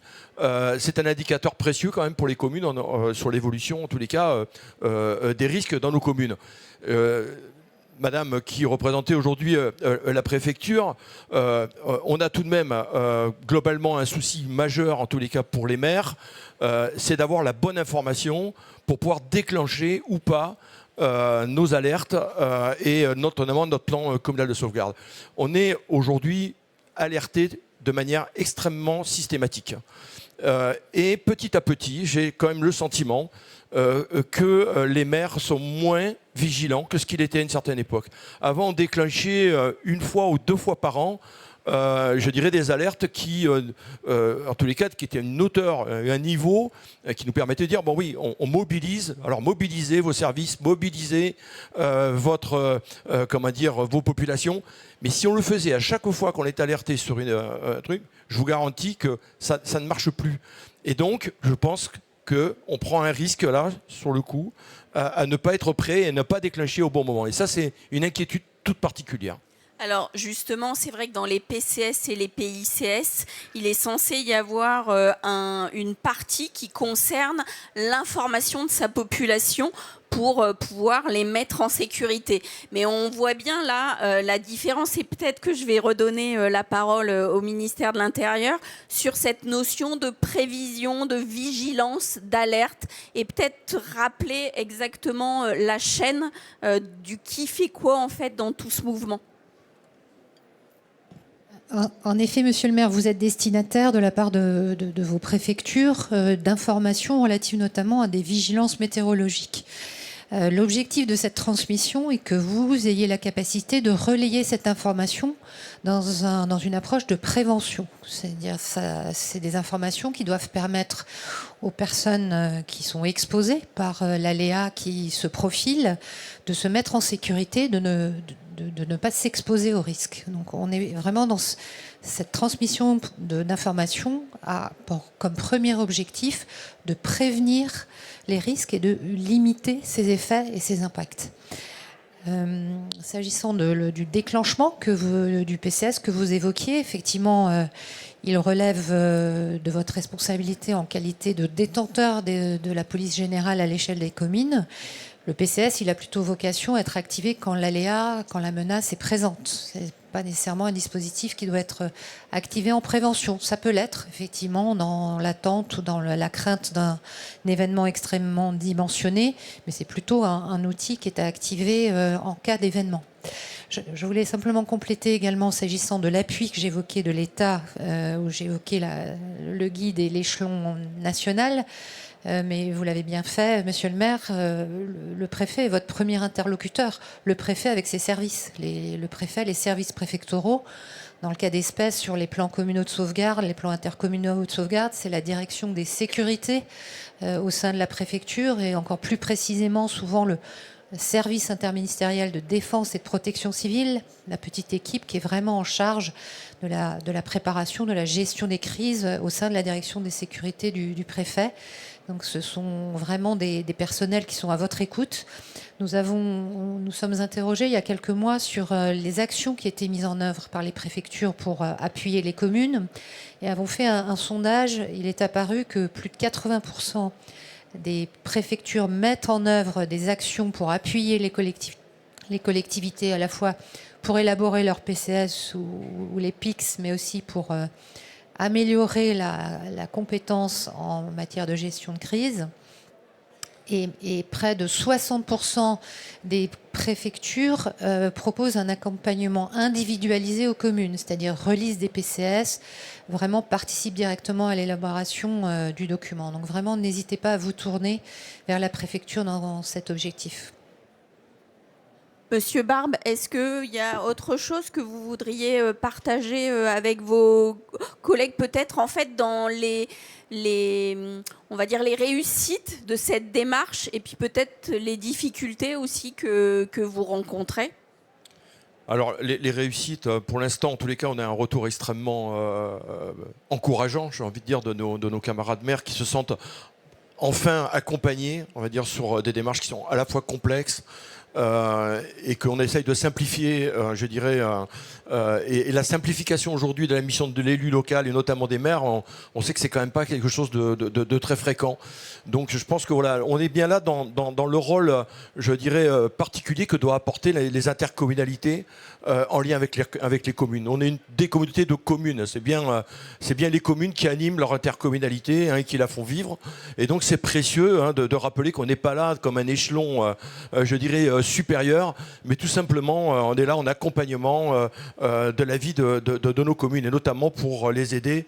c'est un indicateur précieux quand même pour les communes sur l'évolution, en tous les cas, des risques dans nos communes. Madame qui représentait aujourd'hui la préfecture, on a tout de même globalement un souci majeur, en tous les cas pour les maires, c'est d'avoir la bonne information pour pouvoir déclencher ou pas nos alertes et notamment notre plan communal de sauvegarde. On est aujourd'hui alerté de manière extrêmement systématique. Et petit à petit, j'ai quand même le sentiment que les maires sont moins vigilants que ce qu'il était à une certaine époque. Avant, on déclenchait une fois ou 2 fois par an, je dirais des alertes qui, en tous les cas, qui étaient une hauteur, un niveau qui nous permettait de dire, bon oui, on mobilise, alors mobilisez vos services, mobilisez vos populations. Mais si on le faisait à chaque fois qu'on est alerté sur un truc, je vous garantis que ça ne marche plus. Et donc, je pense qu'on prend un risque là, sur le coup, à ne pas être prêt et à ne pas déclencher au bon moment. Et ça, c'est une inquiétude toute particulière. Alors justement, c'est vrai que dans les PCS et les PICS, il est censé y avoir une partie qui concerne l'information de sa population pour pouvoir les mettre en sécurité. Mais on voit bien là la différence, et peut-être que je vais redonner la parole au ministère de l'Intérieur sur cette notion de prévision, de vigilance, d'alerte, et peut-être rappeler exactement la chaîne du qui fait quoi en fait dans tout ce mouvement. En effet, monsieur le maire, vous êtes destinataire de la part de vos préfectures d'informations relatives notamment à des vigilances météorologiques. L'objectif de cette transmission est que vous ayez la capacité de relayer cette information dans une approche de prévention. C'est-à-dire, c'est des informations qui doivent permettre aux personnes qui sont exposées par l'aléa qui se profile de se mettre en sécurité, de ne pas s'exposer au risque. Donc on est vraiment dans cette transmission d'informations comme premier objectif de prévenir les risques et de limiter ses effets et ses impacts. S'agissant du déclenchement du PCS que vous évoquiez, effectivement, il relève de votre responsabilité en qualité de détenteur de la police générale à l'échelle des communes. Le PCS, il a plutôt vocation à être activé quand l'aléa, quand la menace est présente. Ce n'est pas nécessairement un dispositif qui doit être activé en prévention. Ça peut l'être, effectivement, dans l'attente ou dans la crainte d'un événement extrêmement dimensionné, mais c'est plutôt un outil qui est à activer en cas d'événement. Je voulais simplement compléter également, s'agissant de l'appui que j'évoquais de l'État, où j'évoquais le guide et l'échelon national. Mais vous l'avez bien fait, monsieur le maire, le préfet est votre premier interlocuteur, le préfet avec ses services, le préfet, les services préfectoraux. Dans le cas d'espèce, sur les plans communaux de sauvegarde, les plans intercommunaux de sauvegarde, c'est la direction des sécurités au sein de la préfecture et encore plus précisément souvent le service interministériel de défense et de protection civile, la petite équipe qui est vraiment en charge de la préparation, de la gestion des crises au sein de la direction des sécurités du préfet. Donc ce sont vraiment des personnels qui sont à votre écoute. Nous sommes interrogés il y a quelques mois sur les actions qui étaient mises en œuvre par les préfectures pour appuyer les communes et avons fait un sondage. Il est apparu que plus de 80% des préfectures mettent en œuvre des actions pour appuyer les collectivités à la fois pour élaborer leur PCS ou les PIX, mais aussi pour améliorer la compétence en matière de gestion de crise. Et près de 60% des préfectures proposent un accompagnement individualisé aux communes, c'est-à-dire relisent des PCS, vraiment participent directement à l'élaboration du document. Donc vraiment, n'hésitez pas à vous tourner vers la préfecture dans cet objectif. Monsieur Barbe, est-ce qu'il y a autre chose que vous voudriez partager avec vos collègues, peut-être en fait dans on va dire les réussites de cette démarche et puis peut-être les difficultés aussi que vous rencontrez? Alors, les réussites, pour l'instant, en tous les cas, on a un retour extrêmement encourageant, j'ai envie de dire, de nos camarades maires qui se sentent enfin accompagnés, on va dire, sur des démarches qui sont à la fois complexes, et qu'on essaye de simplifier, je dirais, et la simplification aujourd'hui de la mission de l'élu local et notamment des maires, on sait que c'est quand même pas quelque chose de très fréquent. Donc je pense que voilà, on est bien là dans le rôle, je dirais, particulier que doivent apporter les intercommunalités en lien avec les communes. On est des communautés de communes, c'est bien les communes qui animent leur intercommunalité et qui la font vivre. Et donc c'est précieux de rappeler qu'on n'est pas là comme un échelon, je dirais, supérieur, mais tout simplement on est là en accompagnement de la vie de nos communes et notamment pour les aider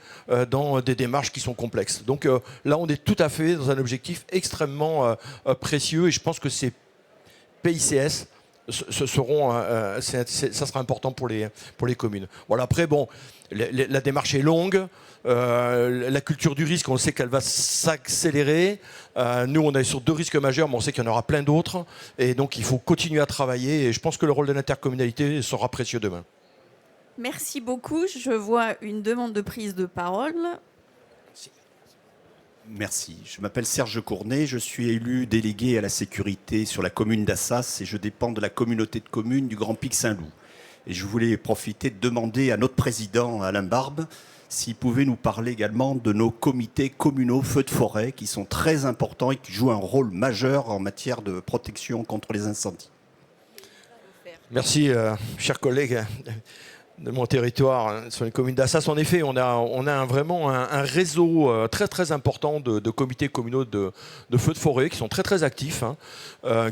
dans des démarches qui sont complexes. Donc là on est tout à fait dans un objectif extrêmement précieux et je pense que ces PICS ça sera important pour les communes. Voilà, après bon, la démarche est longue. La culture du risque, on sait qu'elle va s'accélérer. Nous, on est sur 2 risques majeurs, mais on sait qu'il y en aura plein d'autres. Et donc, il faut continuer à travailler. Et je pense que le rôle de l'intercommunalité sera précieux demain. Merci beaucoup. Je vois une demande de prise de parole. Merci. Je m'appelle Serge Cournet. Je suis élu délégué à la sécurité sur la commune d'Assas et je dépends de la communauté de communes du Grand Pic Saint-Loup. Et je voulais profiter de demander à notre président, Alain Barbe, s'il pouvait nous parler également de nos comités communaux feux de forêt qui sont très importants et qui jouent un rôle majeur en matière de protection contre les incendies. Merci, chers collègues de mon territoire, sur les communes d'Assas. En effet, on a vraiment un réseau très très important de comités communaux de feux de forêt qui sont très très actifs,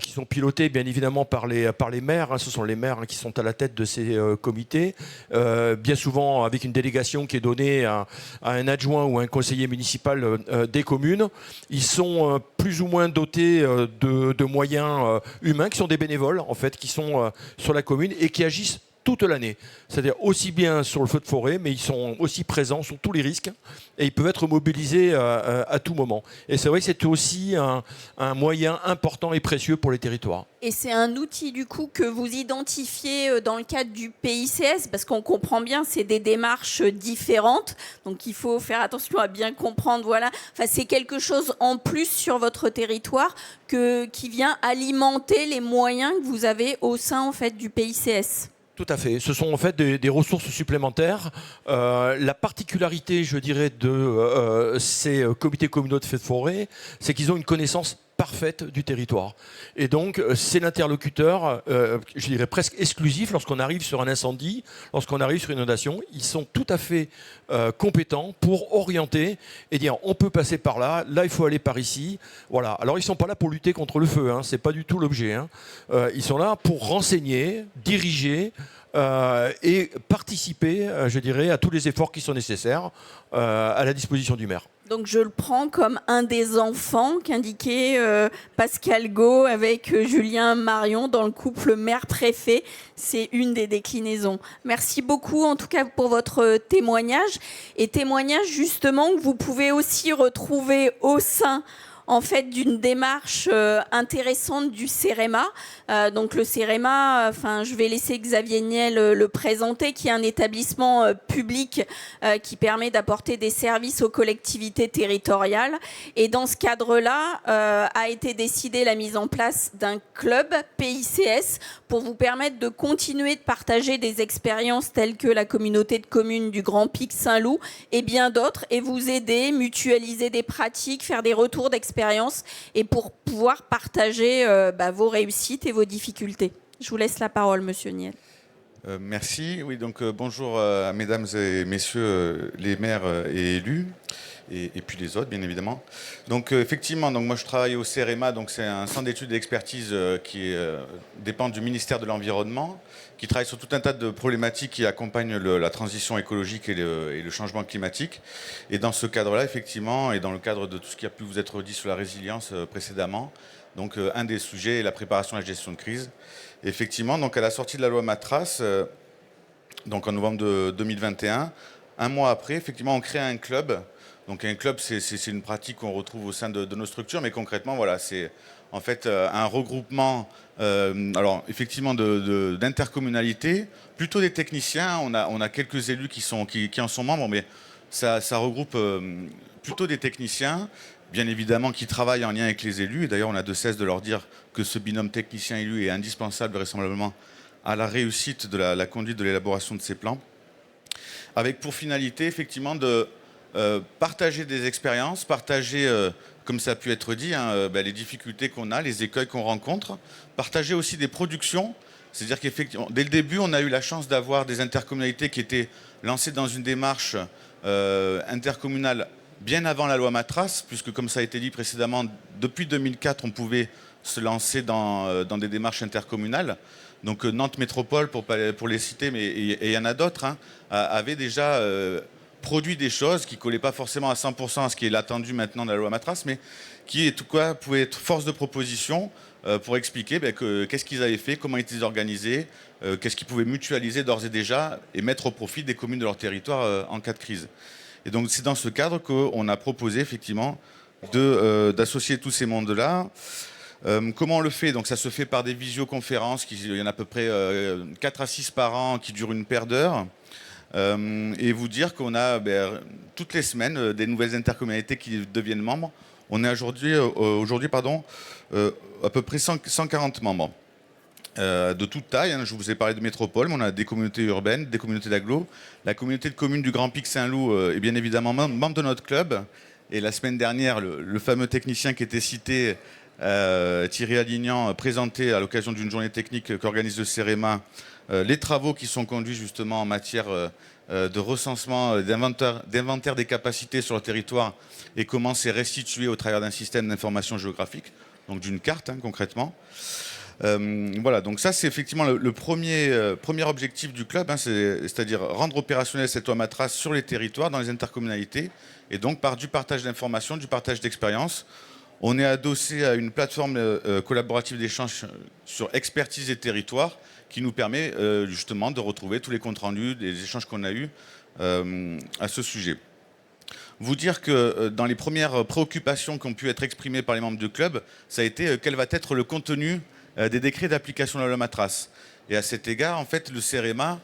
qui sont pilotés bien évidemment par les maires. Ce sont les maires qui sont à la tête de ces comités, bien souvent avec une délégation qui est donnée à un adjoint ou un conseiller municipal des communes. Ils sont plus ou moins dotés de moyens humains, qui sont des bénévoles en fait, qui sont sur la commune et qui agissent toute l'année. C'est-à-dire aussi bien sur le feu de forêt, mais ils sont aussi présents sur tous les risques et ils peuvent être mobilisés à tout moment. Et c'est vrai que c'est aussi un moyen important et précieux pour les territoires. Et c'est un outil du coup que vous identifiez dans le cadre du PICS, parce qu'on comprend bien, c'est des démarches différentes, donc il faut faire attention à bien comprendre. Voilà, enfin, c'est quelque chose en plus sur votre territoire qui vient alimenter les moyens que vous avez au sein en fait du PICS. Tout à fait. Ce sont en fait des ressources supplémentaires. La particularité, je dirais, de ces comités communaux de feux de forêt, c'est qu'ils ont une connaissance parfaite du territoire. Et donc, c'est l'interlocuteur, je dirais presque exclusif, lorsqu'on arrive sur un incendie, lorsqu'on arrive sur une inondation. Ils sont tout à fait compétents pour orienter et dire on peut passer par là, là il faut aller par ici. Voilà. Alors, ils ne sont pas là pour lutter contre le feu, hein, ce n'est pas du tout l'objet. Hein. Ils sont là pour renseigner, diriger, et participer, je dirais, à tous les efforts qui sont nécessaires à la disposition du maire. Donc je le prends comme un des enfants qu'indiquait Pascal Gau avec Julien Marion dans le couple maire-préfet. C'est une des déclinaisons. Merci beaucoup en tout cas pour votre témoignage. Et témoignage justement que vous pouvez aussi retrouver au sein en fait d'une démarche intéressante du CEREMA. Donc le CEREMA, je vais laisser Xavier Niel le présenter, qui est un établissement public qui permet d'apporter des services aux collectivités territoriales. Et dans ce cadre-là, a été décidée la mise en place d'un club PICS pour vous permettre de continuer de partager des expériences telles que la communauté de communes du Grand Pic Saint-Loup et bien d'autres, et vous aider, mutualiser des pratiques, faire des retours d'expérience et pour pouvoir partager vos réussites et vos difficultés. Je vous laisse la parole, Monsieur Niel. Merci. Oui, donc bonjour à mesdames et messieurs les maires et élus, et puis les autres, bien évidemment. Donc effectivement, donc moi je travaille au CEREMA, donc c'est un centre d'études et d'expertise qui dépend du ministère de l'Environnement, qui travaille sur tout un tas de problématiques qui accompagnent la transition écologique et le changement climatique. Et dans ce cadre-là, effectivement, et dans le cadre de tout ce qui a pu vous être dit sur la résilience précédemment, donc un des sujets est la préparation à la gestion de crise. Et effectivement, donc à la sortie de la loi Matras, donc en novembre de 2021, un mois après, effectivement, on crée un club. Donc un club, c'est une pratique qu'on retrouve au sein de nos structures, mais concrètement, voilà, c'est en fait un regroupement, alors effectivement d'intercommunalités, plutôt des techniciens. On a quelques élus qui en sont membres, mais ça regroupe plutôt des techniciens, bien évidemment, qui travaillent en lien avec les élus. Et d'ailleurs, on a de cesse de leur dire que ce binôme technicien-élu est indispensable vraisemblablement à la réussite de la conduite de l'élaboration de ces plans, avec pour finalité effectivement de partager des expériences, partager, comme ça a pu être dit, les difficultés qu'on a, les écueils qu'on rencontre, partager aussi des productions. C'est-à-dire qu'effectivement, dès le début, on a eu la chance d'avoir des intercommunalités qui étaient lancées dans une démarche intercommunale bien avant la loi Matras, puisque comme ça a été dit précédemment, depuis 2004, on pouvait se lancer dans des démarches intercommunales. Donc Nantes Métropole, pour les citer, mais il y en a d'autres, avait déjà produit des choses qui ne collaient pas forcément à 100% à ce qui est attendu maintenant dans la loi Matras, mais qui, en tout cas, pouvaient être force de proposition pour expliquer qu'est-ce qu'ils avaient fait, comment ils étaient organisés, qu'est-ce qu'ils pouvaient mutualiser d'ores et déjà et mettre au profit des communes de leur territoire en cas de crise. Et donc c'est dans ce cadre qu'on a proposé effectivement d'associer tous ces mondes-là. Comment on le fait? Donc ça se fait par des visioconférences, il y en a à peu près 4 à 6 par an qui durent une paire d'heures. Et vous dire qu'on a toutes les semaines des nouvelles intercommunalités qui deviennent membres. On est aujourd'hui à peu près 140 membres de toute taille. Je vous ai parlé de métropole, mais on a des communautés urbaines, des communautés d'agglo. La communauté de communes du Grand Pic Saint-Loup est bien évidemment membre de notre club. Et la semaine dernière, le fameux technicien qui était cité, Thierry Alignan, présentait à l'occasion d'une journée technique qu'organise le CEREMA les travaux qui sont conduits justement en matière de recensement, d'inventaire des capacités sur le territoire et comment c'est restitué au travers d'un système d'information géographique, donc d'une carte concrètement. Voilà, donc ça c'est effectivement le premier objectif du club, c'est-à-dire rendre opérationnel cette loi Matras sur les territoires, dans les intercommunalités, et donc par du partage d'informations, du partage d'expériences. On est adossé à une plateforme collaborative d'échange sur expertise des territoires qui nous permet justement de retrouver tous les comptes rendus des échanges qu'on a eus à ce sujet. Vous dire que dans les premières préoccupations qui ont pu être exprimées par les membres du club, ça a été quel va être le contenu des décrets d'application de la loi Matras. Et à cet égard, en fait, le CEREMA,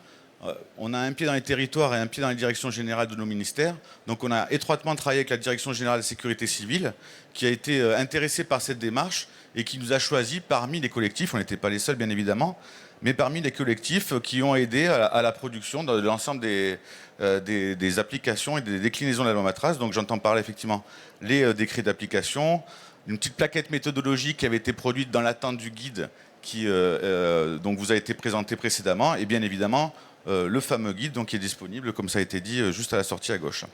on a un pied dans les territoires et un pied dans les directions générales de nos ministères. Donc on a étroitement travaillé avec la Direction générale de la sécurité civile, qui a été intéressée par cette démarche et qui nous a choisis parmi les collectifs, on n'était pas les seuls bien évidemment, mais parmi les collectifs qui ont aidé à la production de l'ensemble des applications et des déclinaisons de la loi Matras. Donc j'entends parler effectivement les décrets d'application, une petite plaquette méthodologique qui avait été produite dans l'attente du guide qui donc vous a été présenté précédemment, et bien évidemment le fameux guide donc, qui est disponible, comme ça a été dit, juste à la sortie à gauche.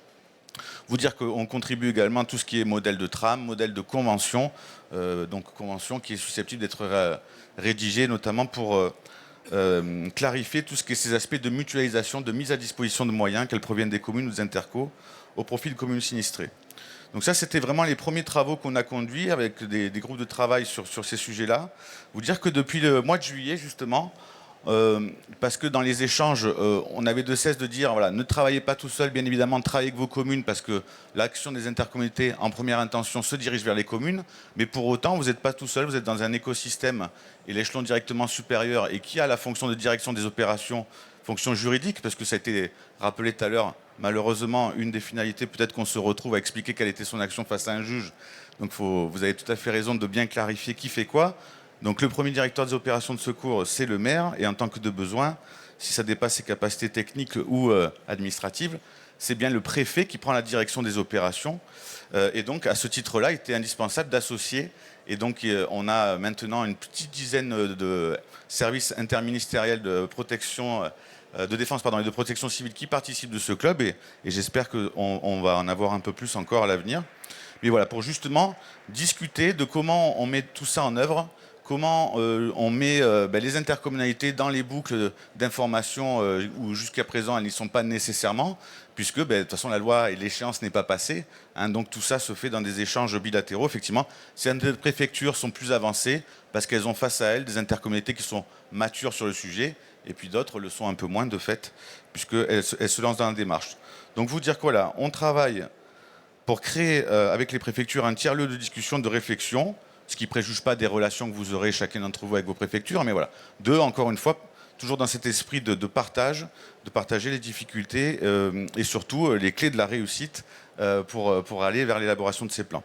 Vous dire qu'on contribue également à tout ce qui est modèle de trame, modèle de convention, donc convention qui est susceptible d'être rédigée notamment pour clarifier tout ce qui est ces aspects de mutualisation, de mise à disposition de moyens, qu'elles proviennent des communes ou des intercos, au profit de communes sinistrées. Donc ça, c'était vraiment les premiers travaux qu'on a conduits avec des groupes de travail sur ces sujets-là. Vous dire que depuis le mois de juillet, justement, parce que dans les échanges, on avait de cesse de dire, voilà, ne travaillez pas tout seul, bien évidemment, travaillez avec vos communes, parce que l'action des intercommunautés, en première intention, se dirige vers les communes, mais pour autant, vous n'êtes pas tout seul, vous êtes dans un écosystème, et l'échelon directement supérieur, et qui a la fonction de direction des opérations, fonction juridique, parce que ça a été rappelé tout à l'heure, malheureusement, une des finalités, peut-être qu'on se retrouve à expliquer quelle était son action face à un juge, donc vous avez tout à fait raison de bien clarifier qui fait quoi. Donc le premier directeur des opérations de secours, c'est le maire, et en tant que de besoin, si ça dépasse ses capacités techniques ou administratives, c'est bien le préfet qui prend la direction des opérations. Et donc à ce titre-là, il était indispensable d'associer. Et donc on a maintenant une petite dizaine de services interministériels de protection, de défense et de protection civile qui participent de ce club. Et j'espère qu'on va en avoir un peu plus encore à l'avenir. Mais voilà, pour justement discuter de comment on met tout ça en œuvre, comment on met les intercommunalités dans les boucles d'information où jusqu'à présent elles n'y sont pas nécessairement, puisque de toute façon la loi et l'échéance n'est pas passée. Donc tout ça se fait dans des échanges bilatéraux. Effectivement, certaines préfectures sont plus avancées parce qu'elles ont face à elles des intercommunalités qui sont matures sur le sujet, et puis d'autres le sont un peu moins de fait, puisqu'elles se lancent dans la démarche. Donc vous dire que voilà, on travaille pour créer avec les préfectures un tiers-lieu de discussion, de réflexion, ce qui ne préjuge pas des relations que vous aurez chacun d'entre vous avec vos préfectures, mais voilà. Encore une fois, toujours dans cet esprit de partage, de partager les difficultés et surtout les clés de la réussite pour aller vers l'élaboration de ces plans.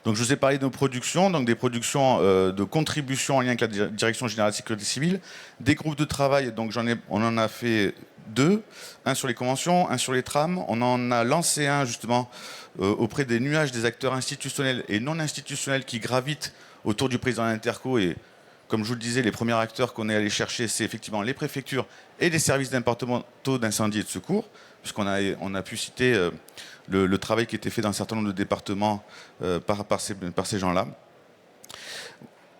Donc je vous ai parlé de nos productions, donc des productions de contribution en lien avec la Direction Générale de Sécurité Civile, des groupes de travail, donc on en a fait 2, un sur les conventions, un sur les trames. On en a lancé un justement auprès des nuages des acteurs institutionnels et non institutionnels qui gravitent autour du président d'Interco. Et comme je vous le disais, les premiers acteurs qu'on est allé chercher, c'est effectivement les préfectures et les services départementaux d'incendie et de secours, puisqu'on a pu citer le travail qui était fait dans un certain nombre de départements par ces gens-là.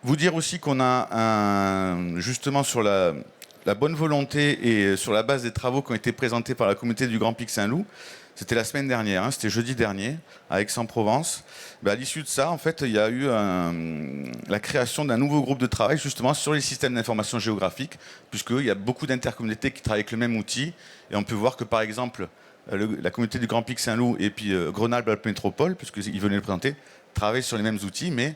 Vous dire aussi qu'on a justement sur la bonne volonté et sur la base des travaux qui ont été présentés par la communauté du Grand Pic Saint-Loup, c'était la semaine dernière, c'était jeudi dernier, à Aix-en-Provence. À l'issue de ça, en fait, il y a eu la création d'un nouveau groupe de travail justement sur les systèmes d'information géographique, puisqu'il y a beaucoup d'intercommunautés qui travaillent avec le même outil. Et on peut voir que, par exemple, la communauté du Grand Pic Saint-Loup et puis Grenoble-Alpes Métropole, puisqu'ils venaient le présenter, travaillent sur les mêmes outils, mais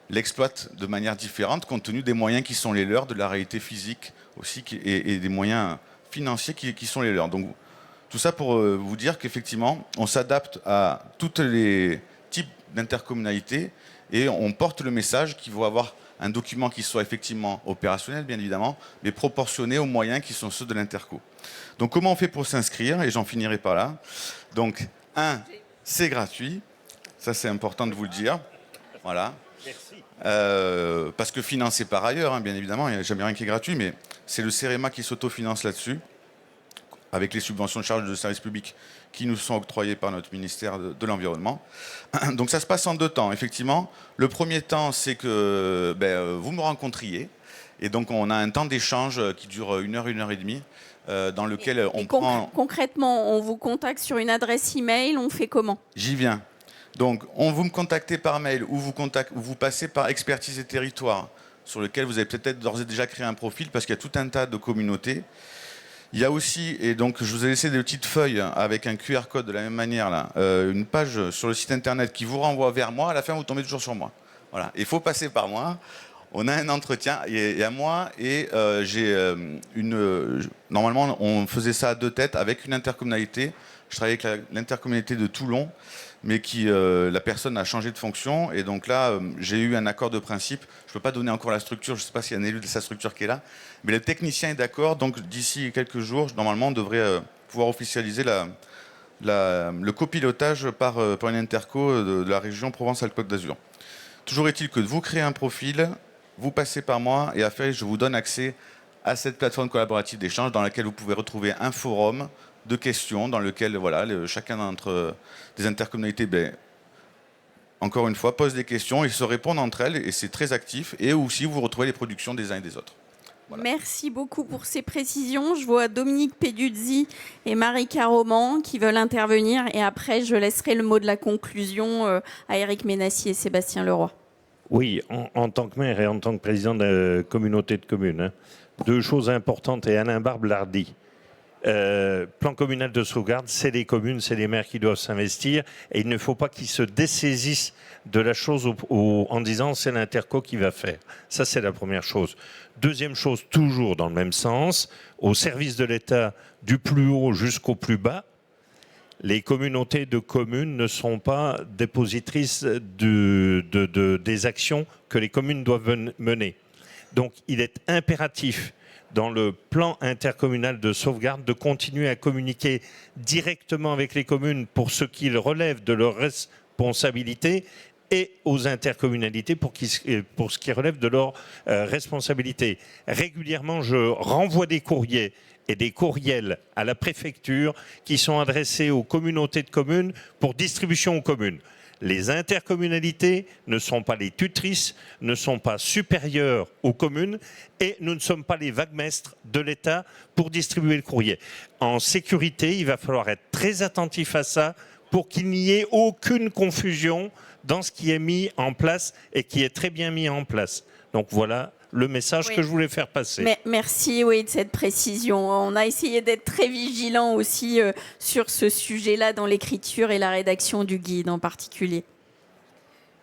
l'exploitent de manière différente, compte tenu des moyens qui sont les leurs, de la réalité physique aussi, et des moyens financiers qui sont les leurs. Donc, tout ça pour vous dire qu'effectivement, on s'adapte à tous les types d'intercommunalités et on porte le message qu'il faut avoir un document qui soit effectivement opérationnel, bien évidemment, mais proportionné aux moyens qui sont ceux de l'interco. Donc, comment on fait pour s'inscrire? Et j'en finirai par là. Donc, c'est gratuit. Ça, c'est important de vous le dire. Voilà. Merci. Parce que financé par ailleurs, bien évidemment, il n'y a jamais rien qui est gratuit, mais c'est le CEREMA qui s'autofinance là-dessus, avec les subventions de charges de services publics qui nous sont octroyées par notre ministère de l'Environnement. Donc ça se passe en 2 temps, effectivement. Le premier temps, c'est que vous me rencontriez, et donc on a un temps d'échange qui dure 1 heure, 1 heure et demie, dans lequel on prend... Concrètement, on vous contacte sur une adresse email, on fait comment? J'y viens. Donc, vous me contactez par mail ou vous passez par Expertise et Territoire, sur lequel vous avez peut-être d'ores et déjà créé un profil, parce qu'il y a tout un tas de communautés. Il y a aussi, et donc je vous ai laissé des petites feuilles avec un QR code de la même manière, là, une page sur le site internet qui vous renvoie vers moi. À la fin, vous tombez toujours sur moi. Voilà. Il faut passer par moi. On a un entretien, il y a moi et normalement, on faisait ça à 2 têtes avec une intercommunalité. Je travaillais avec l'intercommunalité de Toulon, mais la personne a changé de fonction. Et donc là, j'ai eu un accord de principe. Je ne peux pas donner encore la structure, je ne sais pas s'il y a un élu de sa structure qui est là. Mais le technicien est d'accord, donc d'ici quelques jours, normalement, on devrait pouvoir officialiser le copilotage par une interco de la région Provence-Alpes-Côte d'Azur. Toujours est-il que vous créez un profil, vous passez par moi et après je vous donne accès à cette plateforme collaborative d'échange dans laquelle vous pouvez retrouver un forum de questions dans lequel voilà, chacun d'entre des intercommunalités, encore une fois, pose des questions et se répondent entre elles et c'est très actif. Et aussi vous retrouvez les productions des uns et des autres. Voilà. Merci beaucoup pour ces précisions. Je vois Dominique Peduzzi et Marika Roman qui veulent intervenir. Et après, je laisserai le mot de la conclusion à Éric Ménassi et Sébastien Leroy. Oui, en tant que maire et en tant que président de communauté de communes, hein, deux choses importantes, et Alain Barbe l'a dit. Plan communal de sauvegarde, c'est les communes, c'est les maires qui doivent s'investir et il ne faut pas qu'ils se dessaisissent de la chose en disant c'est l'interco qui va faire. Ça, c'est la première chose. Deuxième chose, toujours dans le même sens, au service de l'État, du plus haut jusqu'au plus bas, les communautés de communes ne sont pas dépositrices des actions que les communes doivent mener. Donc, il est impératif dans le plan intercommunal de sauvegarde de continuer à communiquer directement avec les communes pour ce qui relève de leurs responsabilités et aux intercommunalités pour ce qui relève de leurs responsabilités. Régulièrement, je renvoie des courriers et des courriels à la préfecture qui sont adressés aux communautés de communes pour distribution aux communes. Les intercommunalités ne sont pas les tutrices, ne sont pas supérieures aux communes et nous ne sommes pas les vaguemestres de l'État pour distribuer le courrier. En sécurité, il va falloir être très attentif à ça pour qu'il n'y ait aucune confusion dans ce qui est mis en place et qui est très bien mis en place. Donc voilà le message que je voulais faire passer. Merci de cette précision. On a essayé d'être très vigilants aussi sur ce sujet-là dans l'écriture et la rédaction du guide en particulier.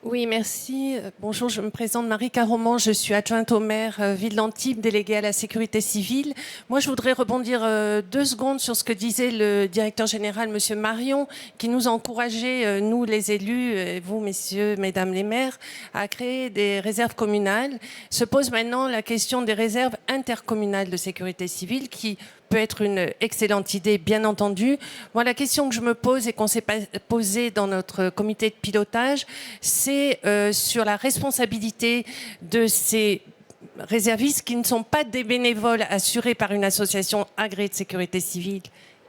Oui, merci. Bonjour, je me présente Marika Roman, je suis adjointe au maire Ville d'Antibes, déléguée à la sécurité civile. Moi, je voudrais rebondir 2 secondes sur ce que disait le directeur général, monsieur Marion, qui nous a encouragé, nous les élus, et vous, messieurs, mesdames les maires, à créer des réserves communales. Se pose maintenant la question des réserves intercommunales de sécurité civile qui peut être une excellente idée, bien entendu. Moi, la question que je me pose et qu'on s'est posée dans notre comité de pilotage, c'est sur la responsabilité de ces réservistes qui ne sont pas des bénévoles assurés par une association agréée de sécurité civile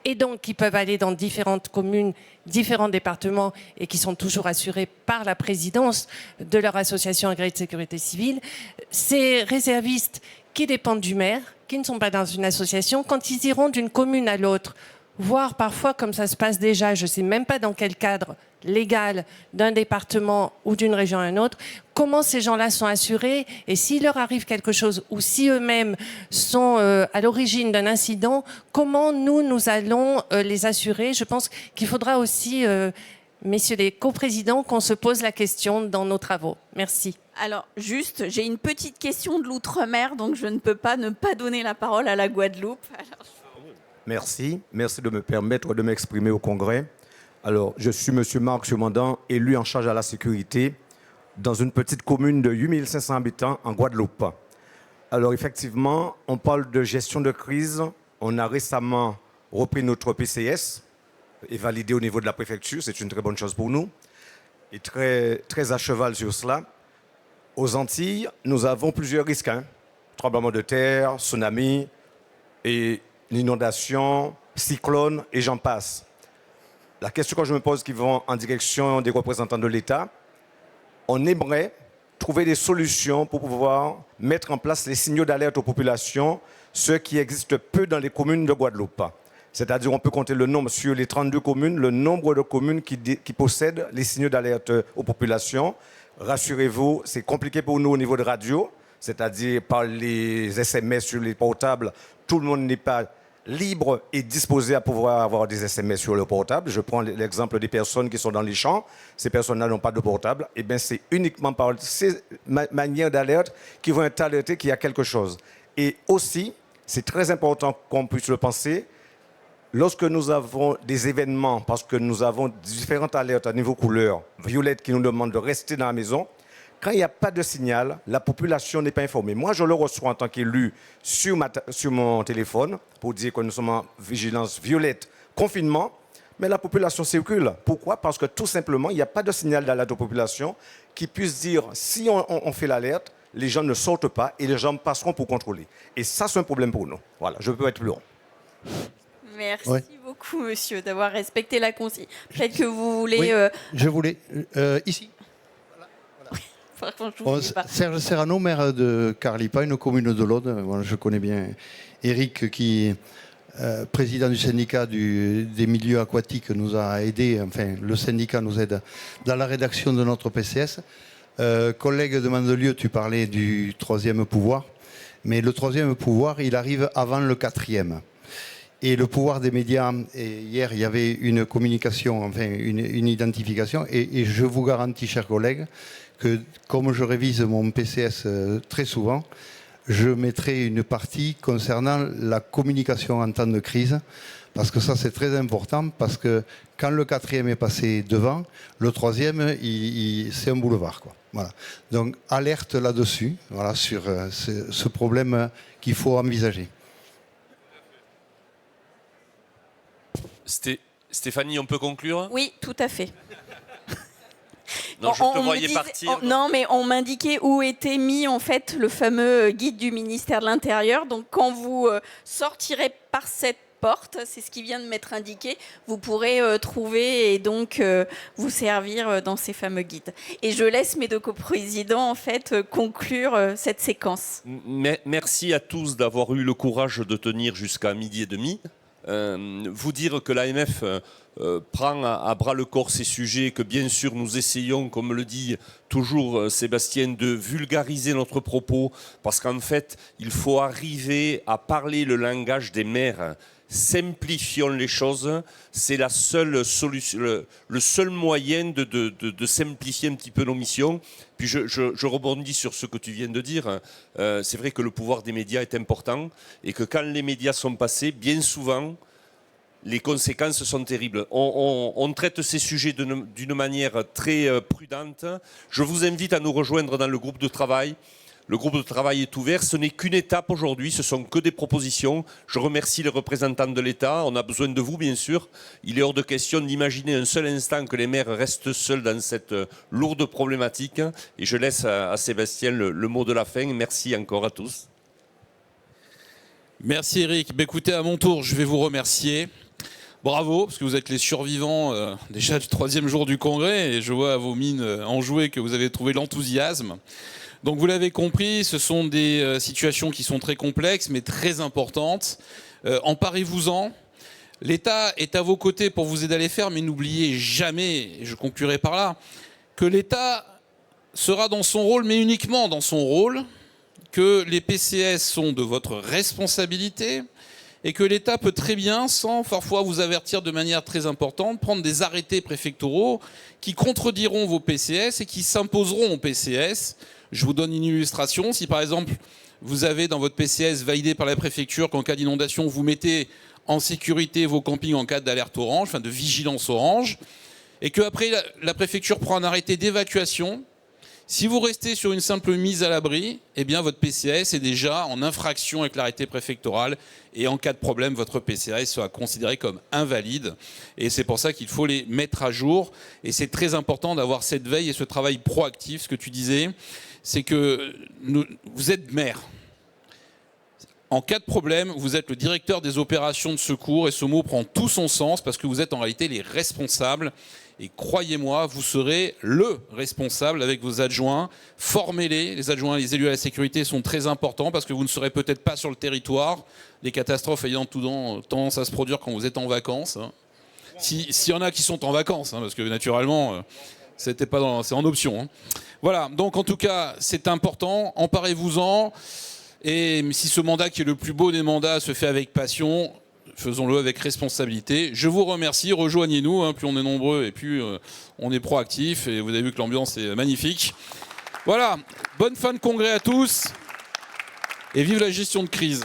et donc qui peuvent aller dans différentes communes, différents départements et qui sont toujours assurés par la présidence de leur association agréée de sécurité civile. Ces réservistes qui dépendent du maire, qui ne sont pas dans une association, quand ils iront d'une commune à l'autre, voire parfois comme ça se passe déjà, je ne sais même pas dans quel cadre légal d'un département ou d'une région à un autre, comment ces gens-là sont assurés et s'il leur arrive quelque chose ou si eux-mêmes sont à l'origine d'un incident, comment nous allons les assurer. Je pense qu'il faudra aussi, messieurs les coprésidents, qu'on se pose la question dans nos travaux. Merci. Alors, juste, j'ai une petite question de l'outre-mer, donc je ne peux pas ne pas donner la parole à la Guadeloupe. Merci de me permettre de m'exprimer au Congrès. Alors, je suis M. Marc Chemandin, élu en charge à la sécurité dans une petite commune de 8500 habitants en Guadeloupe. Alors, effectivement, on parle de gestion de crise. On a récemment repris notre PCS et validé au niveau de la préfecture. C'est une très bonne chose pour nous et très à cheval sur cela. Aux Antilles, nous avons plusieurs risques. Tremblement de terre, tsunami, et l'inondation, cyclone, et j'en passe. La question que je me pose qui va en direction des représentants de l'État, on aimerait trouver des solutions pour pouvoir mettre en place les signaux d'alerte aux populations, ceux qui existent peu dans les communes de Guadeloupe. C'est-à-dire on peut compter le nombre sur les 32 communes, le nombre de communes qui possèdent les signaux d'alerte aux populations. Rassurez-vous, c'est compliqué pour nous au niveau de radio, c'est-à-dire par les SMS sur les portables, tout le monde n'est pas libre et disposé à pouvoir avoir des SMS sur le portable. Je prends l'exemple des personnes qui sont dans les champs. Ces personnes-là n'ont pas de portable. Eh bien, c'est uniquement par ces manières d'alerte qu'ils vont être alertés qu'il y a quelque chose. Et aussi, c'est très important qu'on puisse le penser, lorsque nous avons des événements, parce que nous avons différentes alertes à niveau couleur, violette qui nous demandent de rester dans la maison, quand il n'y a pas de signal, la population n'est pas informée. Moi, je le reçois en tant qu'élu sur mon téléphone pour dire que nous sommes en vigilance violette, confinement. mais la population circule. Pourquoi? Parce que tout simplement, il n'y a pas de signal d'alerte aux populations qui puisse dire, si on fait l'alerte, les gens ne sortent pas et les gens passeront pour contrôler. Et ça, c'est un problème pour nous. Voilà, je peux être plus long. Merci beaucoup, monsieur, d'avoir respecté la consigne. Peut-être que vous voulez... Oui, je voulais. Ici. Par contre, je vous pas. Serge Serrano, maire de Carlipa, une commune de l'Aude. Voilà, je connais bien Eric, qui président du syndicat des milieux aquatiques, nous a aidés. Enfin, le syndicat nous aide dans la rédaction de notre PCS. Collègue de Mandelieu, tu parlais du troisième pouvoir. Mais le troisième pouvoir, il arrive avant le quatrième. Et le pouvoir des médias, et hier il y avait une communication, enfin une identification, et je vous garantis, chers collègues, que comme je révise mon PCS très souvent, je mettrai une partie concernant la communication en temps de crise, parce que ça c'est très important, parce que quand le quatrième est passé devant, le troisième, c'est un boulevard, quoi. Voilà. Donc alerte là-dessus, voilà, sur ce problème qu'il faut envisager. Stéphanie, on peut conclure? Oui, tout à fait. Non, je te voyais partir. Non, mais on m'indiquait où était mis en fait le fameux guide du ministère de l'Intérieur. Donc quand vous sortirez par cette porte, c'est ce qui vient de m'être indiqué, vous pourrez trouver et donc vous servir dans ces fameux guides. Et je laisse mes deux coprésidents en fait conclure cette séquence. Merci à tous d'avoir eu le courage de tenir jusqu'à 12h30. Vous dire que l'AMF prend à bras le corps ces sujets, que bien sûr nous essayons, comme le dit toujours Sébastien, de vulgariser notre propos, parce qu'en fait il faut arriver à parler le langage des maires. Simplifions les choses, c'est la seule solution, le seul moyen de simplifier un petit peu nos missions. Puis je rebondis sur ce que tu viens de dire. C'est vrai que le pouvoir des médias est important et que quand les médias sont passés, bien souvent, les conséquences sont terribles. On traite ces sujets d'une manière très prudente. Je vous invite à nous rejoindre dans le groupe de travail. Le groupe de travail est ouvert. Ce n'est qu'une étape aujourd'hui. Ce sont que des propositions. Je remercie les représentants de l'État. On a besoin de vous, bien sûr. Il est hors de question d'imaginer un seul instant que les maires restent seuls dans cette lourde problématique. Et je laisse à Sébastien le mot de la fin. Merci encore à tous. Merci Eric. Écoutez, à mon tour, je vais vous remercier. Bravo, parce que vous êtes les survivants déjà du 3e jour du congrès. Et je vois à vos mines enjouées que vous avez trouvé l'enthousiasme. Donc vous l'avez compris, ce sont des situations qui sont très complexes mais très importantes. Emparez-vous-en. L'État est à vos côtés pour vous aider à les faire, mais n'oubliez jamais, et je conclurai par là, que l'État sera dans son rôle, mais uniquement dans son rôle, que les PCS sont de votre responsabilité et que l'État peut très bien, sans parfois vous avertir de manière très importante, prendre des arrêtés préfectoraux qui contrediront vos PCS et qui s'imposeront aux PCS. Je vous donne une illustration. Si par exemple, vous avez dans votre PCS validé par la préfecture qu'en cas d'inondation, vous mettez en sécurité vos campings en cas d'alerte orange, enfin de vigilance orange, et qu'après la préfecture prend un arrêté d'évacuation, si vous restez sur une simple mise à l'abri, eh bien votre PCS est déjà en infraction avec l'arrêté préfectoral et en cas de problème, votre PCS sera considéré comme invalide. Et c'est pour ça qu'il faut les mettre à jour. Et c'est très important d'avoir cette veille et ce travail proactif. Ce que tu disais, c'est que vous êtes maire. En cas de problème, vous êtes le directeur des opérations de secours et ce mot prend tout son sens parce que vous êtes en réalité les responsables. Et croyez-moi, vous serez le responsable avec vos adjoints. Formez-les. Les adjoints, les élus à la sécurité sont très importants parce que vous ne serez peut-être pas sur le territoire. Les catastrophes ayant tendance à se produire quand vous êtes en vacances. S'il y en a qui sont en vacances, parce que naturellement, c'est en option. Voilà, donc en tout cas, c'est important. Emparez-vous-en. Et si ce mandat qui est le plus beau des mandats se fait avec passion, faisons-le avec responsabilité. Je vous remercie, rejoignez-nous, plus on est nombreux et plus on est proactif. Et vous avez vu que l'ambiance est magnifique. Voilà, bonne fin de congrès à tous et vive la gestion de crise.